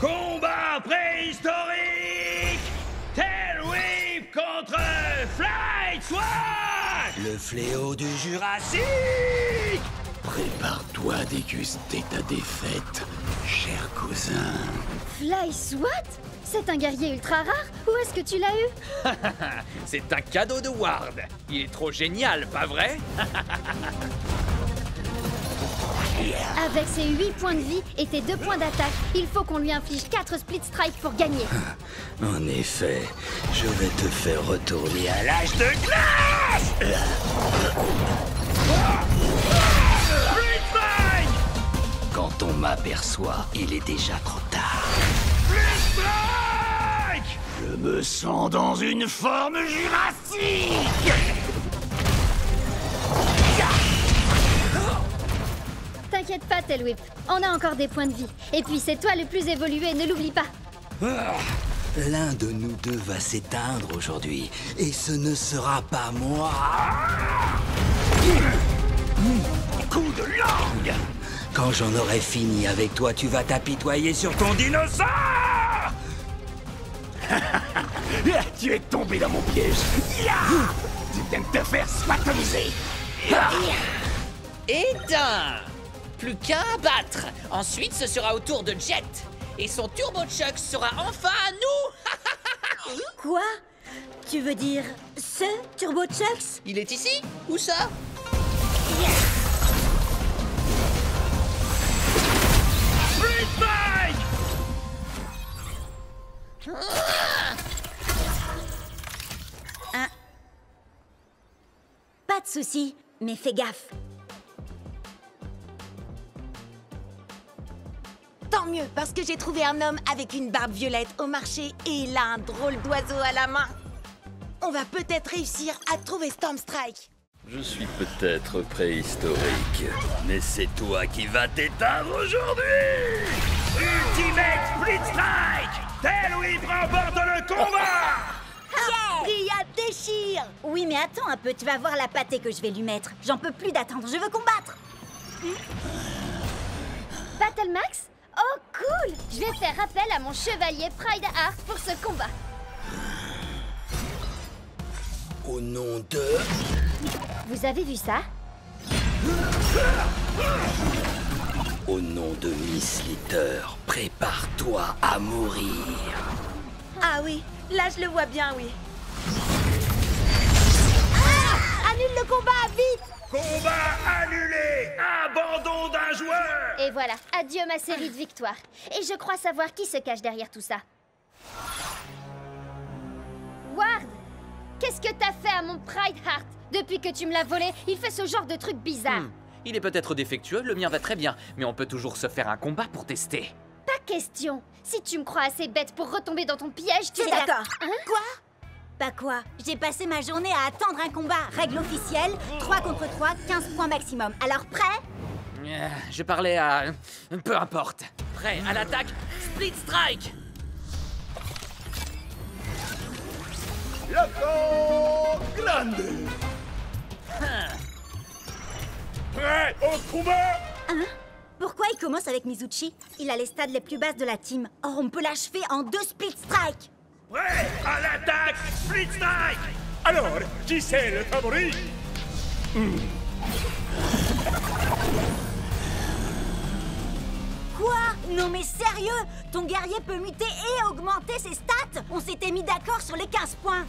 Combat préhistorique! Tail Whip contre Fly Swat! Le fléau du Jurassique! Prépare-toi à déguster ta défaite, cher cousin. Fly Swat? C'est un guerrier ultra rare? Où est-ce que tu l'as eu? C'est un cadeau de Ward. Il est trop génial, pas vrai? Avec ses 8 points de vie et tes 2 points d'attaque, il faut qu'on lui inflige 4 split strikes pour gagner. En effet, je vais te faire retourner à l'âge de glace! Split strike! Quand on m'aperçoit, il est déjà trop tard. Split strike! Je me sens dans une forme jurassique! T'inquiète pas, Tail Whip. On a encore des points de vie. Et puis c'est toi le plus évolué, ne l'oublie pas. L'un de nous deux va s'éteindre aujourd'hui. Et ce ne sera pas moi. Coup de langue! Quand j'en aurai fini avec toi, tu vas t'apitoyer sur ton dinosaure! Tu es tombé dans mon piège. Ya! Tu viens de te faire spatomiser. Et d'un! Plus qu'un à battre. Ensuite, ce sera au tour de Jet. Et son Turbo Chuck sera enfin à nous. Quoi? Tu veux dire ce Turbo Chucks? Il est ici? Où ça? Hein? Pas de souci, mais fais gaffe. Tant mieux, parce que j'ai trouvé un homme avec une barbe violette au marché et il a un drôle d'oiseau à la main. On va peut-être réussir à trouver Stormstrike. Je suis peut-être préhistorique, mais c'est toi qui vas t'éteindre aujourd'hui! Ultimate Split Strike! Tailwhip remporte le combat! Ria déchire! Oui, mais attends un peu, tu vas voir la pâtée que je vais lui mettre. J'en peux plus d'attendre, je veux combattre! Battle Max? Oh, cool! Je vais faire appel à mon chevalier Pride Heart pour ce combat. Au nom de... Vous avez vu ça? Au nom de Miss Litter, prépare-toi à mourir. Ah oui, là je le vois bien, oui. Annule le combat, vite! Combat annulé! Abandon d'un joueur! Et voilà, adieu ma série de victoires. Et je crois savoir qui se cache derrière tout ça. Ward! Qu'est-ce que t'as fait à mon Pride Heart? Depuis que tu me l'as volé, il fait ce genre de truc bizarre. Il est peut-être défectueux, le mien va très bien. Mais on peut toujours se faire un combat pour tester. Pas question. Si tu me crois assez bête pour retomber dans ton piège, tu C'est es d'accord. Hein? Quoi? Bah quoi? J'ai passé ma journée à attendre un combat. Règle officielle, 3 contre 3, 15 points maximum. Alors prêt? Je parlais à... peu importe. Prêt à l'attaque, Split Strike! Yako Grande! Prêt au combat? Hein? Pourquoi il commence avec Mizuchi? Il a les stades les plus basses de la team. Or, on peut l'achever en 2 Split Strike. Prêt à l'attaque, Split Strike! Alors, qui c'est le favori? Quoi? Non mais sérieux? Ton guerrier peut muter et augmenter ses stats? On s'était mis d'accord sur les 15 points.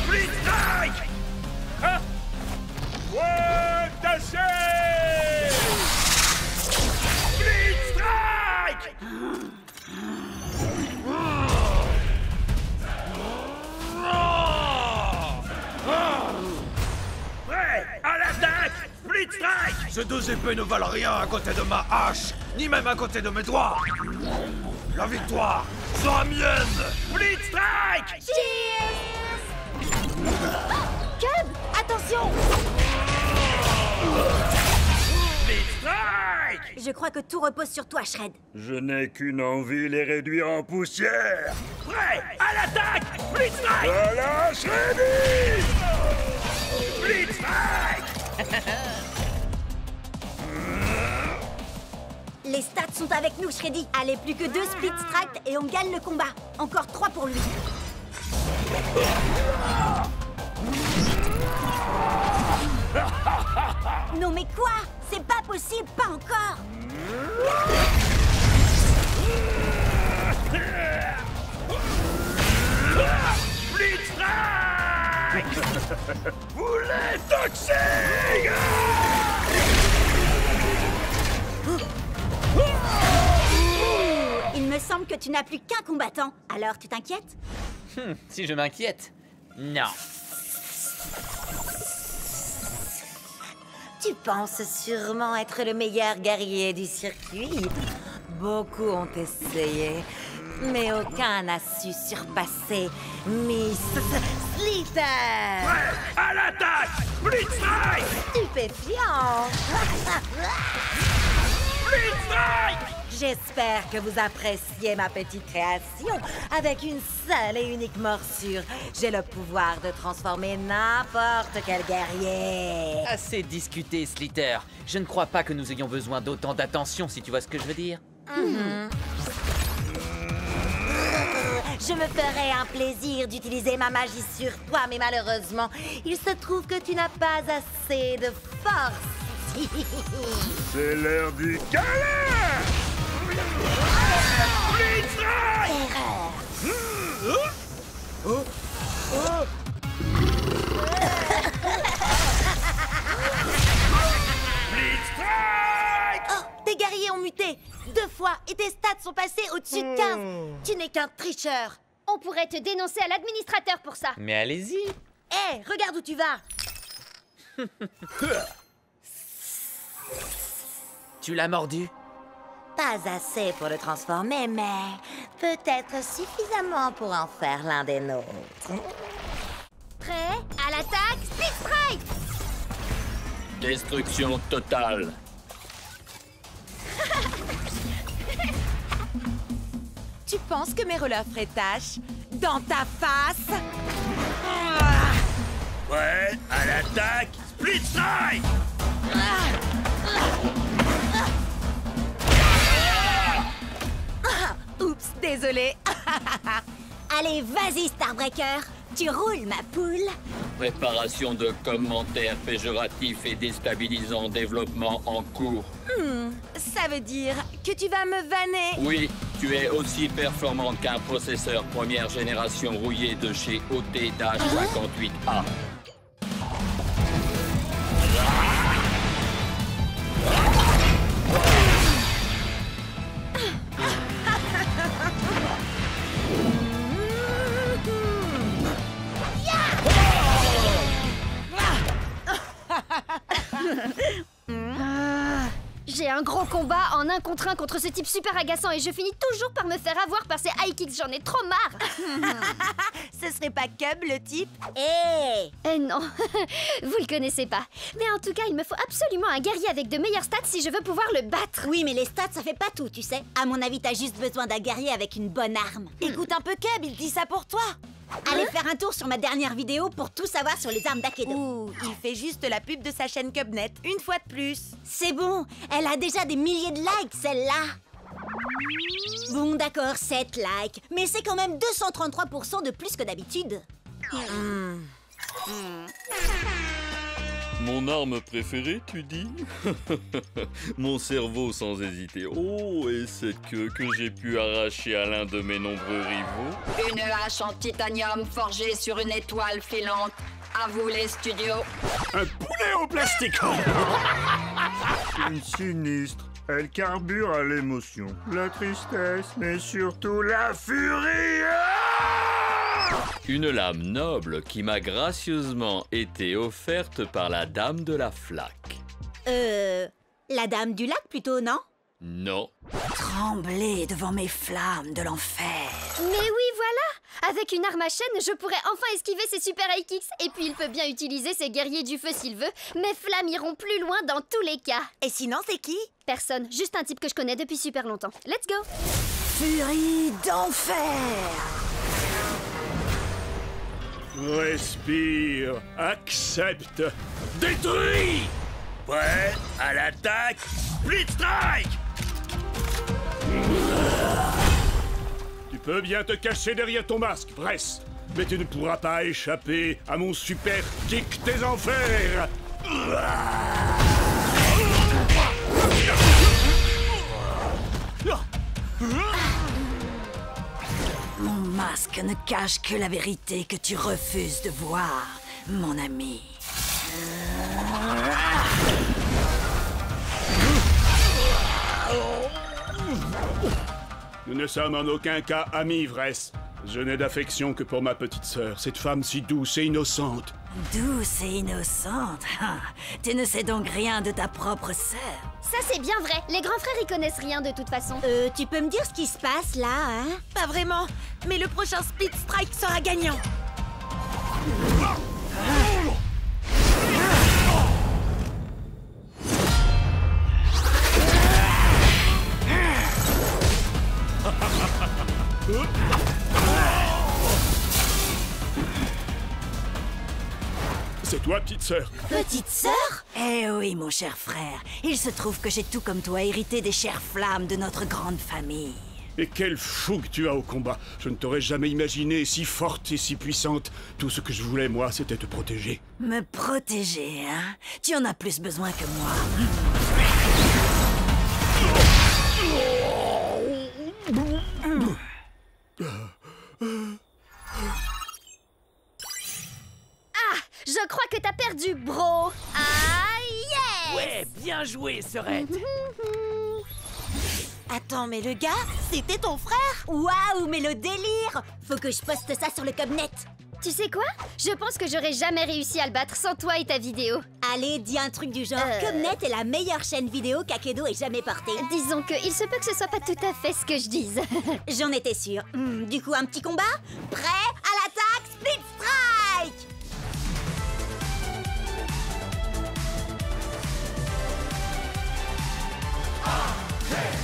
Split Strike! Hein? Ouais, tâchez! Split Strike! Prêt à l'attaque, Split Strike! Ces deux épées ne valent rien à côté de ma hache, ni même à côté de mes doigts. La victoire sera mienne. Split Strike! Cub, attention! Split Strike! Je crois que tout repose sur toi, Shred. Je n'ai qu'une envie, les réduire en poussière. Prêt à l'attaque, Split Strike! Voilà, Shreddy! Split Strike! Les stats sont avec nous, Shreddy. Allez, plus que 2 Split Strike et on gagne le combat. Encore 3 pour lui. Non mais quoi? C'est pas possible, pas encore. Split Strike! Boulet toxique! Il me semble que tu n'as plus qu'un combattant. Alors, tu t'inquiètes? Si je m'inquiète? Non. Tu penses sûrement être le meilleur guerrier du circuit. Beaucoup ont essayé, mais aucun n'a su surpasser Miss Litter. Prêt à l'attaque, Split Strike! Stupéfiant. Split Strike! J'espère que vous appréciez ma petite création. Avec une seule et unique morsure, j'ai le pouvoir de transformer n'importe quel guerrier. Assez discuté, Slitter. Je ne crois pas que nous ayons besoin d'autant d'attention, si tu vois ce que je veux dire. Je me ferais un plaisir d'utiliser ma magie sur toi, mais malheureusement, il se trouve que tu n'as pas assez de force. C'est l'heure du câlin! Erreur. Oh, tes guerriers ont muté 2 fois et tes stats sont passés au-dessus de 15. Tu n'es qu'un tricheur. On pourrait te dénoncer à l'administrateur pour ça. Mais allez-y. Hé, regarde où tu vas. Tu l'as mordu? Pas assez pour le transformer, mais peut-être suffisamment pour en faire l'un des nôtres. Prêt? À l'attaque, Split Strike! Destruction totale. Tu penses que mes relais feraient tâche dans ta face? Ouais, à l'attaque, Split Strike! Oups, désolé. Allez, vas-y, Starbreaker. Tu roules, ma poule. Préparation de commentaires péjoratifs et déstabilisants, développement en cours. Ça veut dire que tu vas me vanner? Oui, tu es aussi performant qu'un processeur première génération rouillé de chez OT-58A. J'ai un gros combat en 1 contre 1 contre ce type super agaçant et je finis toujours par me faire avoir par ces high kicks, j'en ai trop marre. Ce serait pas Cub, le type? Eh non, vous le connaissez pas. Mais en tout cas, il me faut absolument un guerrier avec de meilleures stats si je veux pouvoir le battre. Oui, mais les stats, ça fait pas tout, tu sais. À mon avis, t'as juste besoin d'un guerrier avec une bonne arme. Écoute un peu Cub, il dit ça pour toi. Allez faire un tour sur ma dernière vidéo pour tout savoir sur les armes d'Akedo. Ouh, il fait juste la pub de sa chaîne Cubnet, une fois de plus. C'est bon, elle a déjà des milliers de likes, celle-là. Bon, d'accord, 7 likes, mais c'est quand même 233% de plus que d'habitude. Mon arme préférée, tu dis? Mon cerveau sans hésiter. Oh, et cette queue que j'ai pu arracher à l'un de mes nombreux rivaux. Une hache en titanium forgée sur une étoile filante. À vous les studios. Un poulet en plastique. Une sinistre. Elle carbure à l'émotion, la tristesse, mais surtout la furie. Une lame noble qui m'a gracieusement été offerte par la dame de la flaque. La dame du lac plutôt, non? Non. Trembler devant mes flammes de l'enfer. Mais oui, voilà! Avec une arme à chaîne, je pourrais enfin esquiver ses super high kicks. Et puis il peut bien utiliser ses guerriers du feu s'il veut. Mes flammes iront plus loin dans tous les cas. Et sinon, c'est qui? Personne, juste un type que je connais depuis super longtemps. Let's go! Furie d'enfer! Respire, accepte, Détruis! Ouais, à l'attaque, Split Strike! Tu peux bien te cacher derrière ton masque, Bress, mais tu ne pourras pas échapper à mon super kick des enfers. Mon masque ne cache que la vérité que tu refuses de voir, mon ami. Nous ne sommes en aucun cas amis, Vress. Je n'ai d'affection que pour ma petite sœur, cette femme si douce et innocente. Douce et innocente. Tu ne sais donc rien de ta propre sœur. Ça c'est bien vrai, les grands frères y connaissent rien de toute façon. Tu peux me dire ce qui se passe là, hein? Pas vraiment, mais le prochain Split Strike sera gagnant. C'est toi, petite sœur? Petite sœur? Eh oui, mon cher frère. Il se trouve que j'ai tout comme toi hérité des chères flammes de notre grande famille. Et quelle fougue tu as au combat. Je ne t'aurais jamais imaginé si forte et si puissante. Tout ce que je voulais, moi, c'était te protéger. Me protéger, hein? Tu en as plus besoin que moi. Ah! Je crois que t'as perdu, bro! Ah, yes! Ouais, bien joué, Serette. Attends, mais le gars, c'était ton frère? Waouh, mais le délire! Faut que je poste ça sur le Cubnet. Tu sais quoi? Je pense que j'aurais jamais réussi à le battre sans toi et ta vidéo. Allez, dis un truc du genre. Cubnet est la meilleure chaîne vidéo qu'Akedo ait jamais portée. Disons que il se peut que ce soit pas tout à fait ce que je dise. J'en étais sûre. Du coup, un petit combat? Prêt?